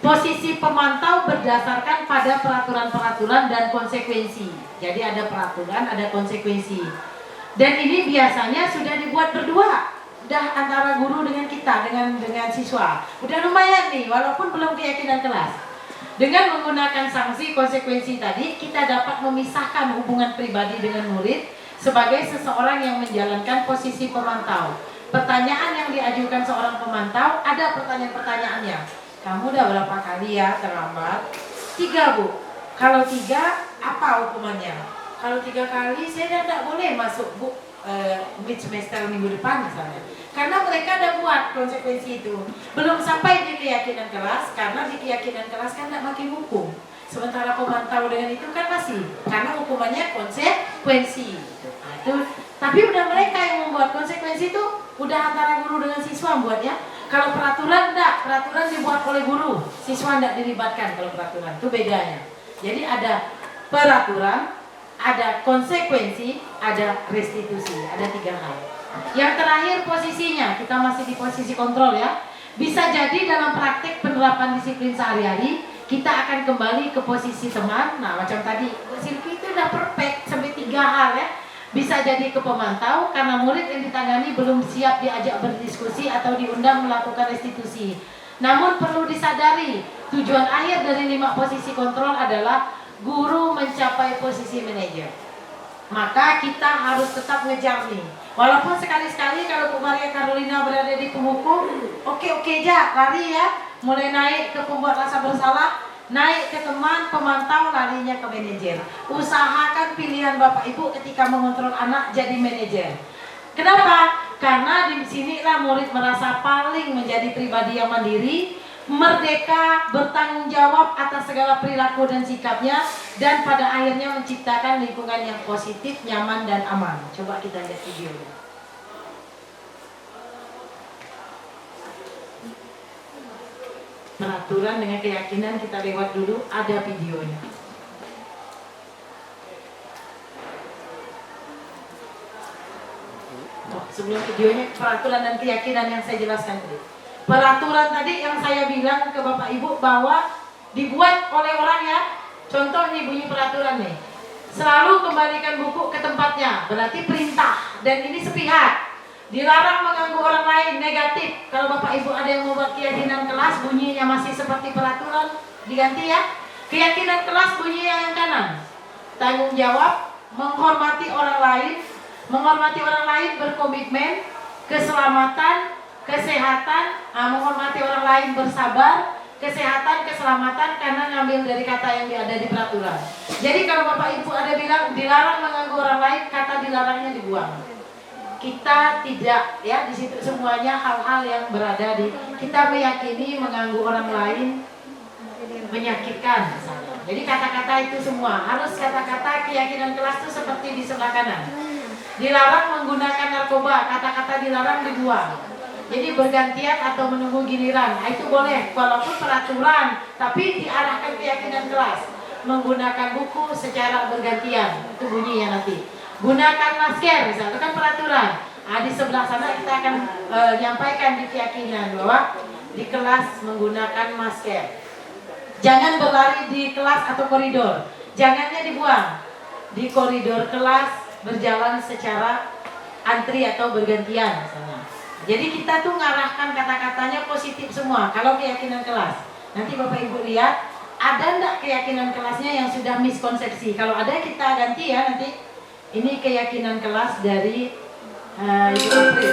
Posisi pemantau berdasarkan pada peraturan-peraturan dan konsekuensi. Jadi ada peraturan, ada konsekuensi. Dan ini biasanya sudah dibuat berdua. Udah antara guru dengan kita, dengan siswa. Udah lumayan nih, walaupun belum keyakinan kelas. Dengan menggunakan sanksi konsekuensi tadi, kita dapat memisahkan hubungan pribadi dengan murid sebagai seseorang yang menjalankan posisi pemantau. Pertanyaan yang diajukan seorang pemantau, ada pertanyaan-pertanyaannya. Kamu udah berapa kali ya terlambat? 3 Bu. Kalau 3, apa hukumannya? Kalau 3 kali, saya tidak boleh masuk Bu mid semester minggu depan misalnya. Karena mereka ada buat konsekuensi itu. Belum sampai di keyakinan kelas, karena di keyakinan kelas kan tidak makin hukum. Sementara pemantau dengan itu kan masih, karena hukumannya konsekuensi. Nah, itu. Tapi udah mereka yang membuat konsekuensi itu, udah antara guru dengan siswa buatnya. Kalau peraturan enggak, peraturan dibuat oleh guru, siswa enggak dilibatkan kalau peraturan. Itu bedanya. Jadi ada peraturan, ada konsekuensi, ada restitusi, ada 3 hal. Yang terakhir posisinya, kita masih di posisi kontrol ya. Bisa jadi dalam praktek penerapan disiplin sehari-hari, kita akan kembali ke posisi teman. Nah macam tadi, Silvi itu udah perfect sampai 3 hal ya. Bisa jadi ke pemantau karena murid yang ditangani belum siap diajak berdiskusi atau diundang melakukan restitusi. Namun perlu disadari, tujuan akhir dari 5 posisi kontrol adalah guru mencapai posisi manajer. Maka kita harus tetap ngejar nih. Walaupun sekali-sekali kalau Bu Maria Carolina berada di penghukum, oke aja, lari ya. Mulai naik ke pembuat rasa bersalah, naik ke teman, pemantau, larinya ke manajer. Usahakan pilihan Bapak Ibu ketika mengontrol anak jadi manajer. Kenapa? Karena di sinilah murid merasa paling menjadi pribadi yang mandiri, merdeka, bertanggung jawab atas segala perilaku dan sikapnya, dan pada akhirnya menciptakan lingkungan yang positif, nyaman, dan aman. Coba kita lihat videonya. Peraturan dengan keyakinan kita lewat dulu, ada videonya. Sebelum videonya, peraturan dan keyakinan yang saya jelaskan tadi. Peraturan tadi yang saya bilang ke Bapak Ibu bahwa dibuat oleh orang ya. Contoh nih bunyi peraturan nih. Selalu kembalikan buku ke tempatnya, berarti perintah. Dan ini sepihak. Dilarang mengganggu orang lain, negatif. Kalau Bapak Ibu ada yang membuat keyakinan kelas, bunyinya masih seperti peraturan, diganti ya. Keyakinan kelas bunyinya yang kanan. Tanggung jawab, menghormati orang lain. Menghormati orang lain berkomitmen, keselamatan, kesehatan, menghormati orang lain bersabar, kesehatan, keselamatan karena ngambil dari kata yang ada di peraturan. Jadi kalau Bapak Ibu ada bilang dilarang mengganggu orang lain, kata dilarangnya dibuang. Kita tidak ya di situ semuanya hal-hal yang berada di kita meyakini mengganggu orang lain menyakitkan. Jadi kata-kata itu semua harus kata-kata keyakinan kelas itu seperti di sebelah kanan. Dilarang menggunakan narkoba, kata-kata dilarang dibuang. Jadi bergantian atau menunggu giliran, nah, itu boleh walaupun peraturan, tapi diarahkan keyakinan kelas. Menggunakan buku secara bergantian, itu bunyinya nanti. Gunakan masker, misalnya itu kan peraturan. Nah, di sebelah sana kita akan menyampaikan di keyakinan bahwa di kelas menggunakan masker. Jangan berlari di kelas atau koridor. Jangannya dibuang. Di koridor kelas berjalan secara antri atau bergantian misalnya. Jadi kita tuh ngarahkan kata-katanya positif semua. Kalau keyakinan kelas, nanti Bapak Ibu lihat ada enggak keyakinan kelasnya yang sudah miskonsepsi. Kalau ada kita ganti ya nanti. Ini keyakinan kelas dari Ibu April.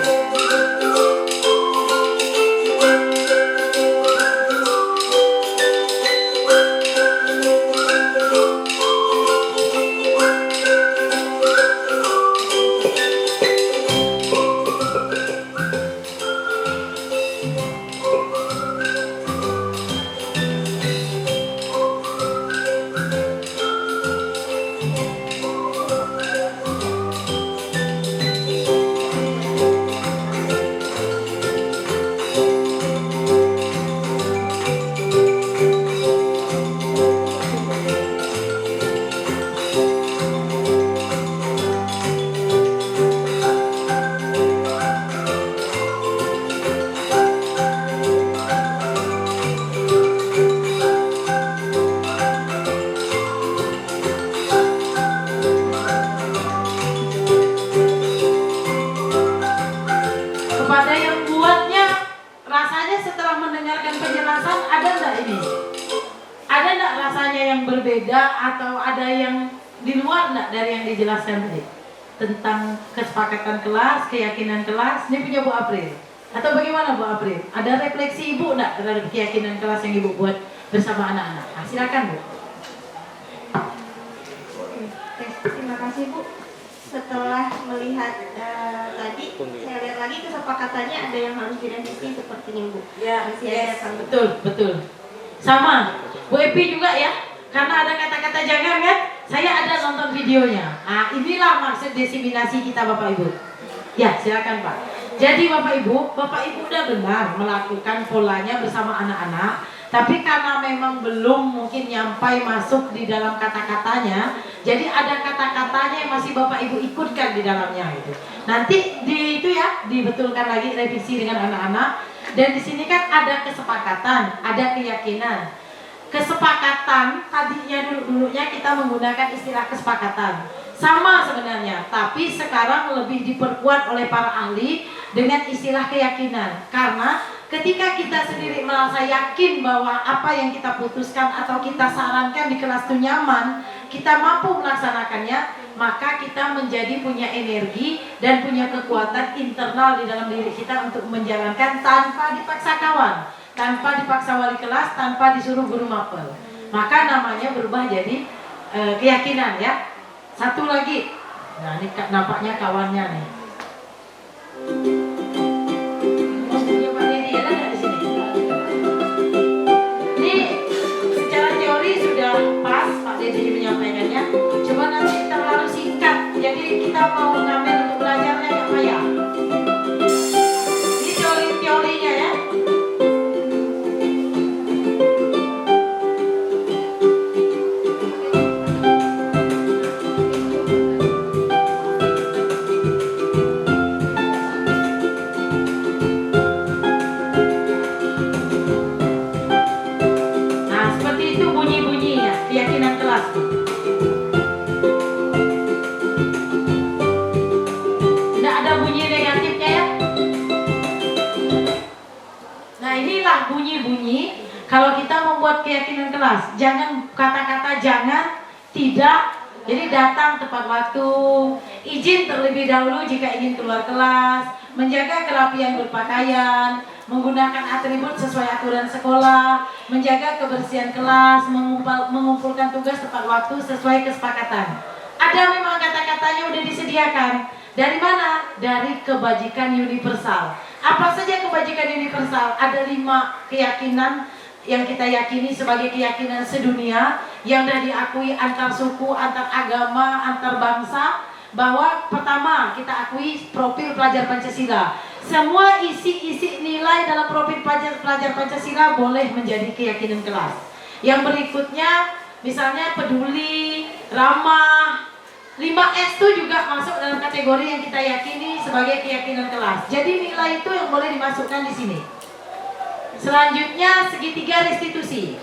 Kepada yang buatnya, rasanya setelah mendengarkan penjelasan ada enggak ini? Ada enggak rasanya yang berbeda atau ada yang di luar enggak dari yang dijelaskan tadi? Tentang kesepakatan kelas, keyakinan kelas, ini punya Bu April. Atau bagaimana Bu April? Ada refleksi Ibu enggak terhadap keyakinan kelas yang Ibu buat bersama anak-anak? Nah, silakan Bu. Terima kasih Bu. Setelah melihat tadi, saya lihat lagi kesepakatannya ada yang harus direvisi sepertinya Bu. Ya, Masih yes, ada betul, betul. Sama, Bu Epi juga ya. Karena ada kata-kata jangan kan, saya ada nonton videonya. Nah, inilah maksud diseminasi kita Bapak Ibu. Ya, silakan Pak. Jadi Bapak Ibu udah benar melakukan polanya bersama anak-anak. Tapi karena memang belum mungkin nyampai masuk di dalam kata-katanya, jadi ada kata-katanya yang masih Bapak Ibu ikutkan di dalamnya gitu. Nanti di itu ya dibetulkan lagi revisi dengan anak-anak. Dan di sini kan ada kesepakatan, ada keyakinan. Kesepakatan tadinya dulunya kita menggunakan istilah kesepakatan. Sama sebenarnya, tapi sekarang lebih diperkuat oleh para ahli dengan istilah keyakinan. Karena ketika kita sendiri merasa yakin bahwa apa yang kita putuskan atau kita sarankan di kelas itu nyaman, kita mampu melaksanakannya, maka kita menjadi punya energi dan punya kekuatan internal di dalam diri kita untuk menjalankan tanpa dipaksa kawan, tanpa dipaksa wali kelas, tanpa disuruh guru mapel. Maka namanya berubah jadi keyakinan ya. Satu lagi, nah ini nampaknya kawannya nih. Maksudnya Pak Dedi ada nggak di sini? Ini secara teori sudah pas Pak Dedi menyampaikannya. Coba nanti terlalu singkat, jadi kita mau ngambil untuk belajarnya nggak payah. Ini teorinya ya. Bunyi-bunyi kalau kita membuat keyakinan kelas, jangan kata-kata jangan, tidak, jadi datang tepat waktu, izin terlebih dahulu jika ingin keluar kelas, menjaga kerapian berpakaian, menggunakan atribut sesuai aturan sekolah, menjaga kebersihan kelas, mengumpulkan tugas tepat waktu sesuai kesepakatan. Ada memang kata-katanya udah disediakan. Dari mana? Dari kebajikan universal. Apa saja kebajikan universal? Ada 5 keyakinan yang kita yakini sebagai keyakinan sedunia yang sudah diakui antar suku, antar agama, antar bangsa. Bahwa pertama kita akui profil pelajar Pancasila. Semua isi-isi nilai dalam profil pelajar Pancasila boleh menjadi keyakinan kelas. Yang berikutnya misalnya peduli, ramah. 5S itu juga masuk dalam kategori yang kita yakini sebagai keyakinan kelas. Jadi nilai itu yang boleh dimasukkan di sini. Selanjutnya segitiga restitusi.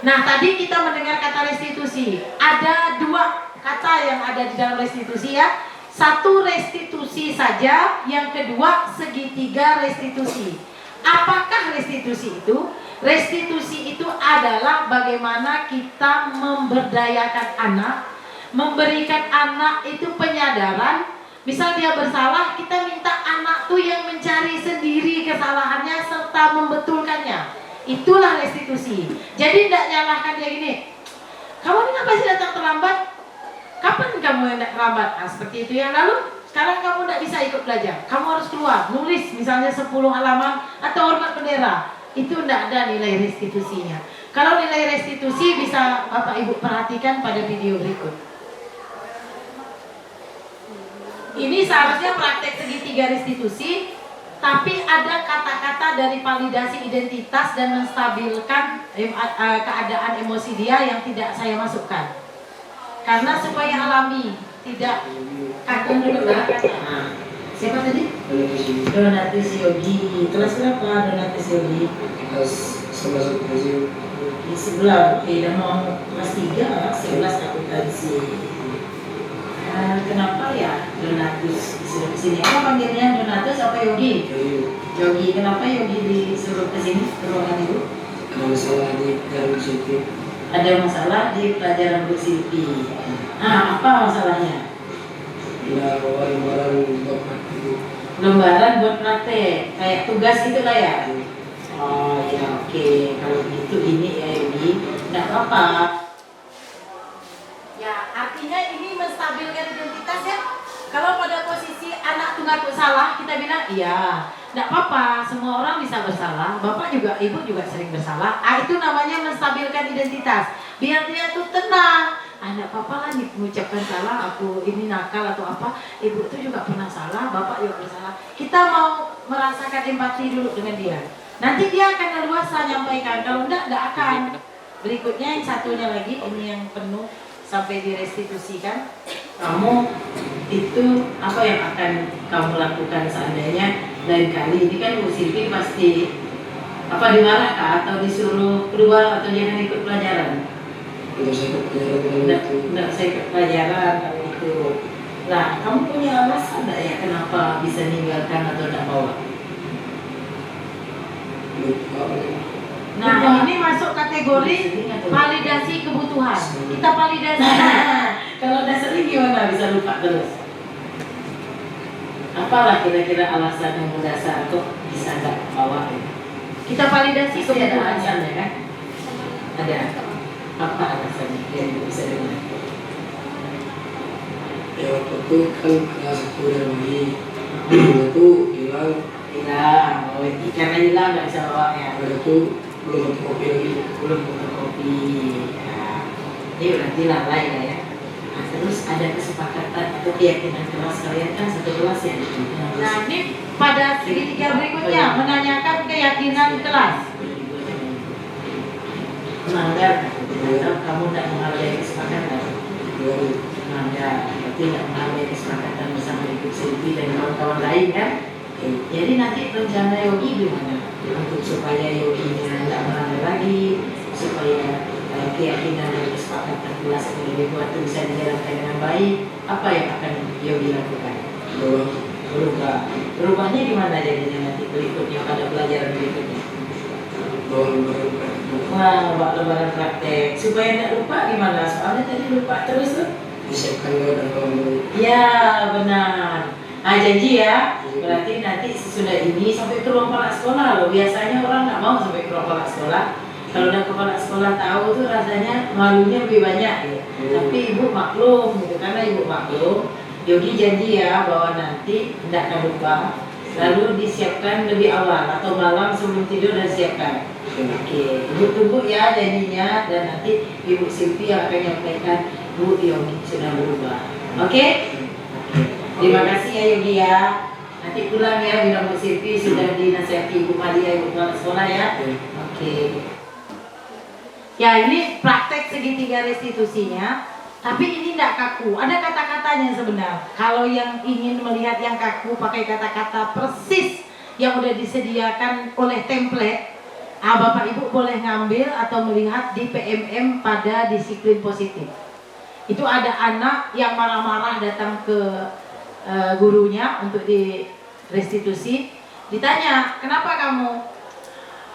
Nah, tadi kita mendengar kata restitusi. Ada dua kata yang ada di dalam restitusi ya. Satu restitusi saja, yang kedua segitiga restitusi. Apakah restitusi itu? Restitusi itu adalah bagaimana kita memberdayakan anak, memberikan anak itu penyadaran. Misal dia bersalah, kita minta anak tuh yang mencari sendiri kesalahannya serta membetulkannya. Itulah restitusi. Jadi tidak nyalahkan dia gini, kamu ini kenapa sih datang terlambat? Kapan kamu yang tidak terlambat? Nah, seperti itu ya. Lalu sekarang kamu tidak bisa ikut belajar, kamu harus keluar, nulis misalnya 10 halaman atau hormat bendera. Itu tidak ada nilai restitusinya. Kalau nilai restitusi bisa Bapak Ibu perhatikan pada video berikut. Ini seharusnya praktek segitiga restitusi, tapi ada kata-kata dari validasi identitas dan menstabilkan keadaan emosi dia yang tidak saya masukkan. Karena supaya alami, tidak kaku dulu kata. Siapa tadi? Donatus Yogi. Kelas berapa Donatus Yogi? Kelas 11 akuntansi. Di sebelah, oke, dan mau kelas 3, 11 akuntansi. Kenapa ya Donatus disuruh ke sini? Apa panggilnya Donatus apa Yogi? Yogi. Kenapa Yogi disuruh ke sini ke ruangan Ibu? Ada masalah di pelajaran Silpi. Ada masalah di pelajaran Bu Silpi. Nah, apa masalahnya? Ada lembaran buat praktik. Lembaran buat praktek, kayak tugas gitu lah ya? Oh ya, oke. Kalau gitu gini ya Yogi, nggak apa-apa. Ya, artinya ini menstabilkan identitas ya. Kalau pada posisi anak tuh ngaku salah, kita bilang iya, nggak apa-apa, semua orang bisa bersalah. Bapak juga, ibu juga sering bersalah. Itu namanya menstabilkan identitas. Biar dia tuh tenang. Nggak apa-apa lah nih mengucapkan salah, aku ini nakal atau apa. Ibu tuh juga pernah salah, bapak juga bersalah. Kita mau merasakan empati dulu dengan dia. Nanti dia akan leluasa nyampaikan. Kalau nggak akan. Berikutnya yang satunya lagi, ini yang penuh sampai direstitusikan. Kamu itu apa yang akan kamu lakukan seandainya lain kali? Ini kan Bu Silvi pasti apa dimarahkan atau disuruh keluar atau jangan ikut pelajaran? Tidak saya ikut pelajaran. Tidak saya ikut pelajaran itu. Nah, kamu punya alasan nggak ya kenapa bisa ninggalkan atau tidak bawa? Nah, ini masuk kategori validasi kebutuhan. Kita validasi. Kalau udah sering gimana bisa lupa terus? Apalah kira-kira alasan yang mendasar kok bisa nggak bawa? Kita validasi kebutuhan ya kan? Ada apa alasannya yang bisa dengar? Ya waktu itu kan ada satu dari itu hilang. Oh, karena hilang nggak bisa bawa ya? Itu belum fotokopi lagi. Belum fotokopi. Ya. Ini berarti lalai lah ya. Nah, terus ada kesepakatan atau keyakinan kelas kalian kan satu kelas ya? Nah, ini pada segitiga berikutnya menanyakan keyakinan kelas. Melanggar, atau kamu tidak menghargai kesepakatan? Melanggar, berarti tidak menghargai kesepakatan bersama Ibu Silvi dan kawan-kawan lain kan? Jadi nanti rencana Yogi gimana? Untuk supaya Yoginya tidak melanggar lagi, supaya keyakinan dan kesepakatan kelas yang dibuat itu bisa dijalankan dengan baik, apa yang akan Yogi lakukan? Berubah. Berubahnya gimana jadinya nanti berikutnya pada pelajaran berikutnya? Wah, bawa lembaran praktek supaya tidak lupa gimana? Soalnya tadi lupa terus tuh. Disiapkan dan kamu. Ya benar. Nah janji ya, berarti nanti sesudah ini sampai ke ruang kepala sekolah loh. Biasanya orang nggak mau sampai ke ruang kepala sekolah. Kalau udah kepala sekolah tahu tuh rasanya malunya lebih banyak ya. Tapi ibu maklum gitu, karena ibu maklum. Yogi janji ya bahwa nanti tidak akan lupa. Lalu disiapkan lebih awal atau malam sebelum tidur dan siapkan. Oke, ibu tunggu ya janjinya dan nanti Ibu Silvi akan menyampaikan Bu Yogi sudah berubah. Oke? Terima kasih ya Yogi ya. Nanti pulang ya bilang Bu Silvi sudah dinasihati Ibu Malia, Ibu Kepala Sekolah ya. Oke. Ya ini praktek segitiga restitusinya. Tapi ini tidak kaku. Ada kata-katanya sebenarnya. Kalau yang ingin melihat yang kaku pakai kata-kata persis yang udah disediakan oleh template. Bapak Ibu boleh ngambil atau melihat di PMM pada disiplin positif. Itu ada anak yang marah-marah datang ke gurunya untuk di restitusi. Ditanya, kenapa kamu?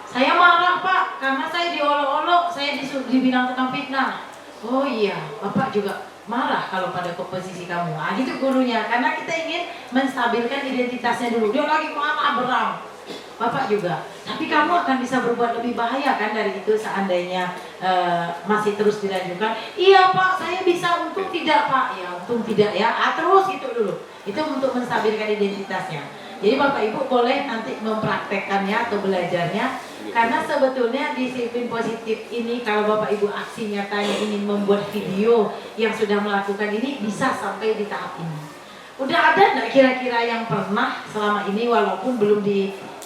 Saya marah Pak, karena saya diolok-olok, saya dibilang tukang fitnah. Oh iya, Bapak juga marah kalau pada komposisi kamu. Gitu gurunya, karena kita ingin menstabilkan identitasnya dulu. Dia lagi marah beram. Bapak juga, tapi kamu akan bisa berbuat lebih bahaya kan dari itu seandainya masih terus dilanjutkan. Iya Pak, saya bisa, untung tidak Pak. Ya untung tidak ya, terus itu dulu. Itu untuk menstabilkan identitasnya. Jadi Bapak Ibu boleh nanti mempraktekkannya atau belajarnya. Karena sebetulnya disiplin positif ini kalau Bapak Ibu aksi nyatanya ingin membuat video yang sudah melakukan ini bisa sampai di tahap ini. Udah ada enggak kira-kira yang pernah selama ini walaupun belum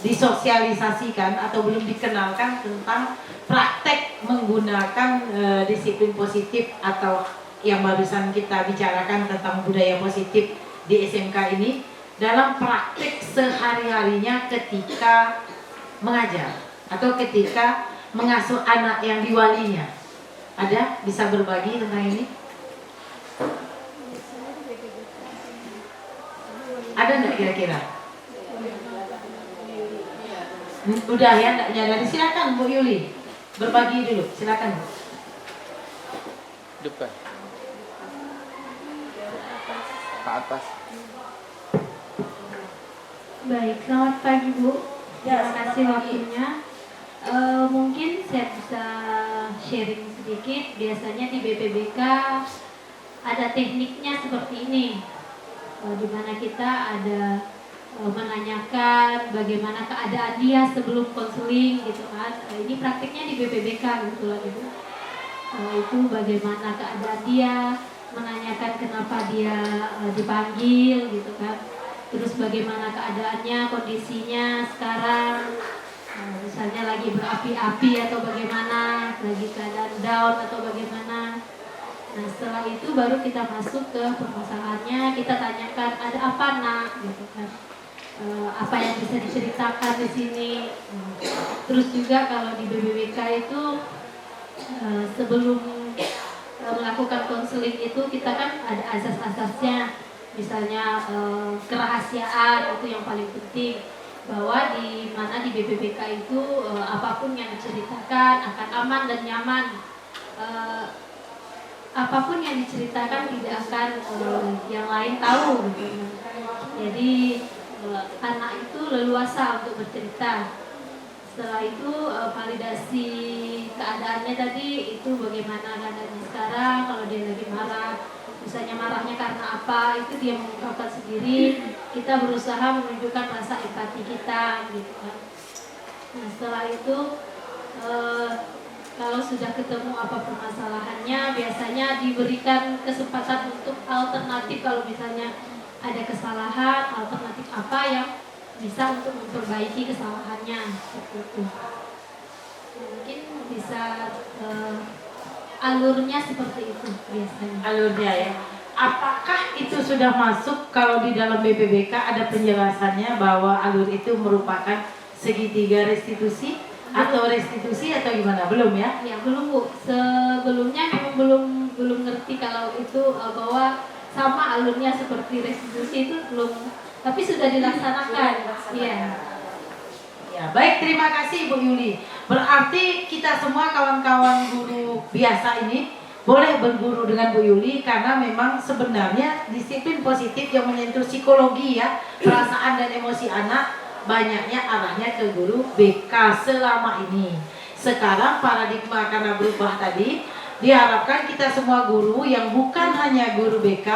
disosialisasikan atau belum dikenalkan tentang praktek menggunakan disiplin positif atau yang barusan kita bicarakan tentang budaya positif di SMK ini dalam praktek sehari-harinya ketika mengajar atau ketika mengasuh anak yang diwalinya. Ada bisa berbagi tentang ini? Ada enggak kira-kira? Udah ya, enggak nyadari. Silakan Bu Yuli, berbagi dulu. Silakan Bu. Depan. Ke atas. Baik, selamat pagi Bu. Terima kasih waktunya. Mungkin saya bisa sharing sedikit. Biasanya di BPBK ada tekniknya seperti ini, di mana kita ada menanyakan bagaimana keadaan dia sebelum konseling gitu kan. Ini praktiknya di BPBK kebetulan Ibu. Itu bagaimana keadaan dia, menanyakan kenapa dia dipanggil gitu kan. Terus bagaimana keadaannya, kondisinya sekarang, misalnya lagi berapi-api atau bagaimana, lagi keadaan down atau bagaimana. Nah setelah itu baru kita masuk ke permasalahannya, kita tanyakan ada apa nak, gitu kan. Apa yang bisa diceritakan di sini. Terus juga kalau di BBBK itu sebelum melakukan konseling itu kita kan ada asas-asasnya. Misalnya kerahasiaan itu yang paling penting, bahwa di mana di BPBK itu apapun yang diceritakan akan aman dan nyaman. Apapun yang diceritakan tidak akan yang lain tahu gitu. Jadi anak itu leluasa untuk bercerita. Setelah itu validasi keadaannya tadi, itu bagaimana keadaannya sekarang, kalau dia lagi marah, misalnya marahnya karena apa, itu dia mengungkapkan sendiri. Kita berusaha menunjukkan rasa empati kita gitu kan. Nah setelah itu kalau sudah ketemu apa permasalahannya, biasanya diberikan kesempatan untuk alternatif. Kalau misalnya ada kesalahan, alternatif apa yang bisa untuk memperbaiki kesalahannya seperti itu. Mungkin bisa alurnya seperti itu biasanya. Alurnya ya. Apakah itu sudah masuk kalau di dalam BPBK ada penjelasannya bahwa alur itu merupakan segitiga restitusi atau restitusi atau gimana? Belum ya? Ya belum Bu. Sebelumnya memang belum ngerti kalau itu bahwa sama alurnya seperti restitusi itu belum, tapi sudah dilaksanakan. Iya. Ya, baik, terima kasih Bu Yuli. Berarti kita semua kawan-kawan guru biasa ini boleh berguru dengan Bu Yuli karena memang sebenarnya disiplin positif yang menyentuh psikologi ya, perasaan dan emosi anak banyaknya arahnya ke guru BK selama ini. Sekarang paradigma karena berubah tadi, diharapkan kita semua guru yang bukan hanya guru BK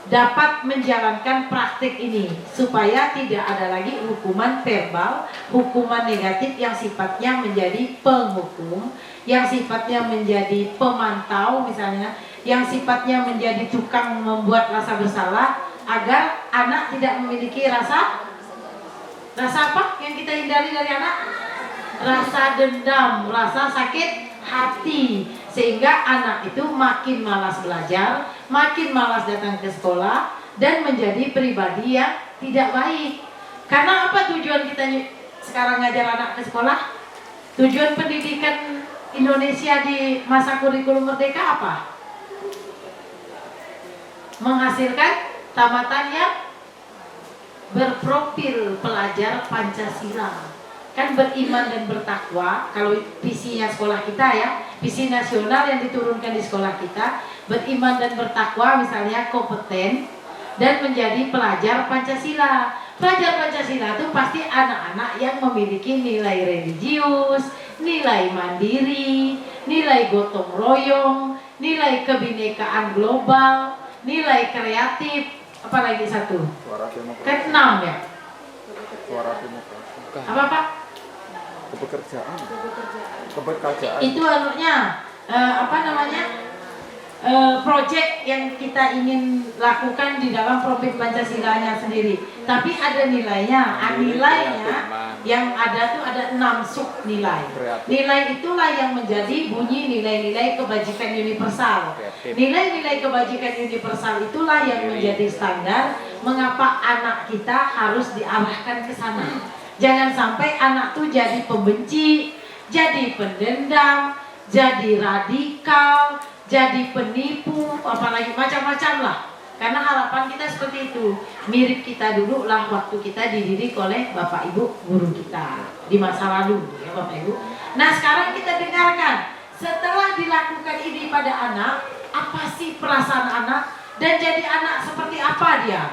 dapat menjalankan praktik ini supaya tidak ada lagi hukuman verbal, hukuman negatif yang sifatnya menjadi penghukum, yang sifatnya menjadi pemantau misalnya, yang sifatnya menjadi tukang membuat rasa bersalah, agar anak tidak memiliki rasa apa yang kita hindari dari anak? Rasa dendam, rasa sakit hati, sehingga anak itu makin malas belajar, makin malas datang ke sekolah, dan menjadi pribadi yang tidak baik. Karena apa tujuan kita sekarang ngajar anak ke sekolah? Tujuan pendidikan Indonesia di masa kurikulum merdeka apa? Menghasilkan tamatan yang berprofil pelajar Pancasila. Kan beriman dan bertakwa, kalau visinya sekolah kita ya, visi nasional yang diturunkan di sekolah kita, beriman dan bertakwa misalnya kompeten dan menjadi pelajar Pancasila. Pelajar Pancasila itu pasti anak-anak yang memiliki nilai religius, nilai mandiri, nilai gotong royong, nilai kebinekaan global, nilai kreatif, apalagi satu? Suara demokrasi. Keenam ya? Suara demokrasi. Apa Pak? Kepekerjaan. Kepekerjaan. Itu anunya apa namanya? Project yang kita ingin lakukan di dalam profil Pancasilanya sendiri. Tapi ada nilainya. Nilainya yang ada tuh ada 6 sub nilai. Nilai itulah yang menjadi bunyi nilai-nilai kebajikan universal. Nilai-nilai kebajikan universal itulah yang menjadi standar mengapa anak kita harus diarahkan ke sana. Jangan sampai anak tuh jadi pembenci, jadi pendendam, jadi radikal, jadi penipu, apalagi macam-macam lah. Karena harapan kita seperti itu. Mirip kita dulu lah waktu kita dididik oleh Bapak Ibu guru kita di masa lalu ya Bapak Ibu. Nah sekarang kita dengarkan, setelah dilakukan ini pada anak, apa sih perasaan anak dan jadi anak seperti apa dia?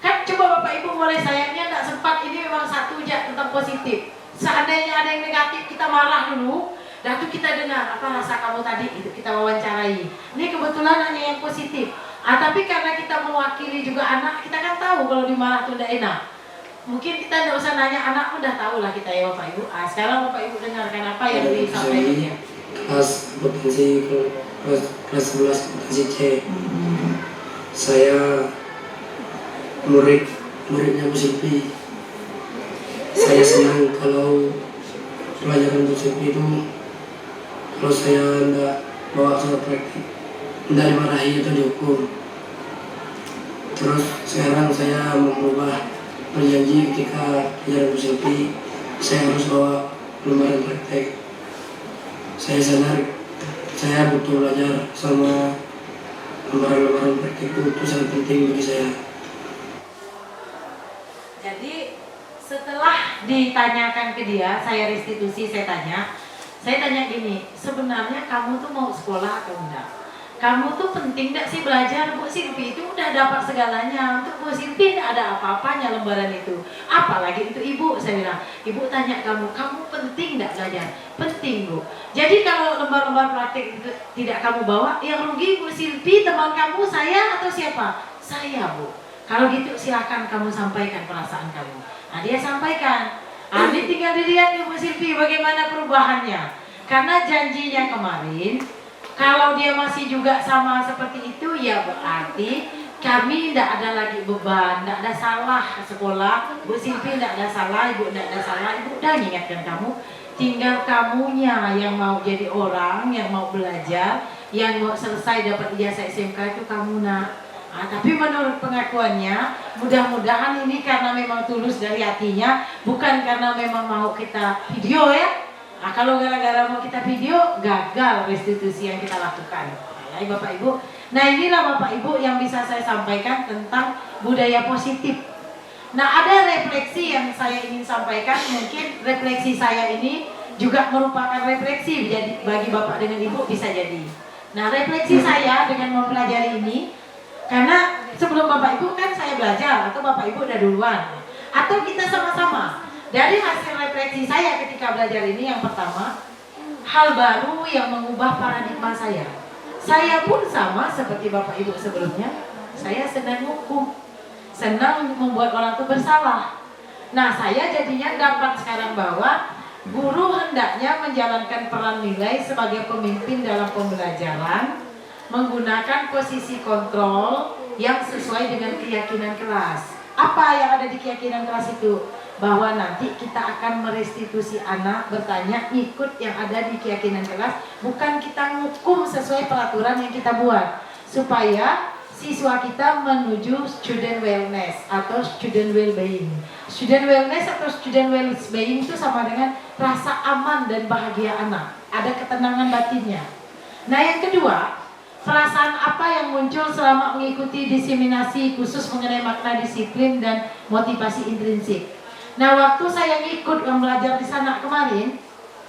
Kan coba Bapak Ibu mulai sayangnya tidak sempat, ini memang satu aja tentang positif. Seandainya ada yang negatif kita marah dulu. Dan itu kita dengar, apa rasa kamu tadi, itu kita wawancarai. Ini kebetulan hanya yang positif. Tapi karena kita mewakili juga anak, kita kan tahu kalau dimarah itu tidak enak. Mungkin kita tidak usah nanya anak, udah tahu lah kita ya Bapak Ibu. Sekarang Bapak Ibu dengarkan apa yang disampaikan. Kelas potensi kelas 11 potensi C. Saya muridnya Bu Silvi. Saya senang kalau pelajaran Bu Silvi itu, kalau saya tidak bawa surat praktik, tidak dimarahi atau dihukum. Terus sekarang saya mengubah berjanji ketika pelajaran Bu Silvi, saya harus bawa lembaran praktek. Saya sadar saya butuh belajar sama lembaran-lembaran praktek itu sangat penting bagi saya. Jadi setelah ditanyakan ke dia, saya restitusi, saya tanya gini, sebenarnya kamu tuh mau sekolah atau enggak? Kamu tuh penting enggak sih belajar? Bu Silvi itu udah dapat segalanya. Untuk Bu Silvi enggak ada apa-apanya lembaran itu. Apalagi itu ibu, saya bilang. Ibu tanya kamu penting enggak belajar? Penting Bu. Jadi kalau lembar-lembar praktik tidak kamu bawa, yang rugi Bu Silvi, teman kamu, saya atau siapa? Saya Bu. Kalau gitu silakan kamu sampaikan perasaan kamu. Nah dia sampaikan. Ini tinggal dilihat nih Bu Silvi bagaimana perubahannya. Karena janjinya kemarin, kalau dia masih juga sama seperti itu, ya berarti kami tidak ada lagi beban, tidak ada salah sekolah. Bu Silvi tidak ada salah, Ibu tidak ada salah. Ibu udah ingatkan kamu, tinggal kamunya yang mau jadi orang, yang mau belajar, yang mau selesai dapat ijazah SMK itu kamu nak. Tapi menurut pengakuannya, mudah-mudahan ini karena memang tulus dari hatinya, bukan karena memang mau kita video ya. Kalau gara-gara mau kita video, gagal restitusi yang kita lakukan. Ya Bapak Ibu. Nah inilah Bapak Ibu yang bisa saya sampaikan tentang budaya positif. Nah ada refleksi yang saya ingin sampaikan, mungkin refleksi saya ini juga merupakan refleksi bagi Bapak dengan Ibu bisa jadi. Nah refleksi saya dengan mempelajari ini, karena sebelum Bapak Ibu kan saya belajar, atau Bapak Ibu udah duluan, atau kita sama-sama. Dari hasil refleksi saya ketika belajar ini, yang pertama, hal baru yang mengubah paradigma saya. Saya pun sama seperti Bapak Ibu sebelumnya, saya senang hukum, senang membuat orang itu bersalah. Nah saya jadinya dapat sekarang bahwa guru hendaknya menjalankan peran nilai sebagai pemimpin dalam pembelajaran, menggunakan posisi kontrol yang sesuai dengan keyakinan kelas. Apa yang ada di keyakinan kelas itu? Bahwa nanti kita akan merestitusi anak, bertanya, ikut yang ada di keyakinan kelas, bukan kita ngukum sesuai peraturan yang kita buat, supaya si siswa kita menuju student wellness atau student well-being. Student wellness atau student well-being itu sama dengan rasa aman dan bahagia anak. Ada ketenangan batinnya. Nah yang kedua, perasaan apa yang muncul selama mengikuti diseminasi khusus mengenai makna disiplin dan motivasi intrinsik. Nah waktu saya ikut belajar di sana kemarin,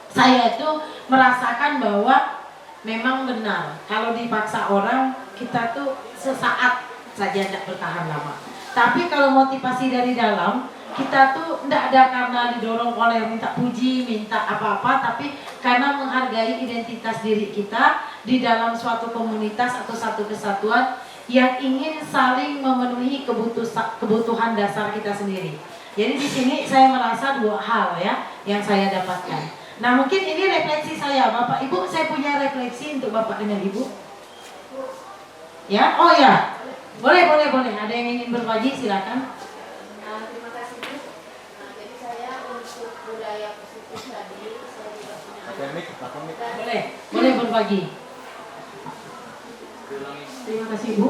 saya itu merasakan bahwa memang benar kalau dipaksa orang kita tuh sesaat saja tidak bertahan lama. Tapi kalau motivasi dari dalam, kita tuh tidak ada karena didorong oleh minta puji, minta apa-apa, tapi karena menghargai identitas diri kita di dalam suatu komunitas atau satu kesatuan yang ingin saling memenuhi kebutuhan dasar kita sendiri. Jadi di sini saya merasa dua hal ya yang saya dapatkan. Nah mungkin ini refleksi saya, Bapak Ibu, saya punya refleksi untuk Bapak dengan Ibu. Ya, oh ya, boleh. Ada yang ingin berbagi, silakan. Terima kasih Bu. Jadi saya untuk budaya positif tadi saya juga punya. Boleh berbagi. Terima kasih Bu.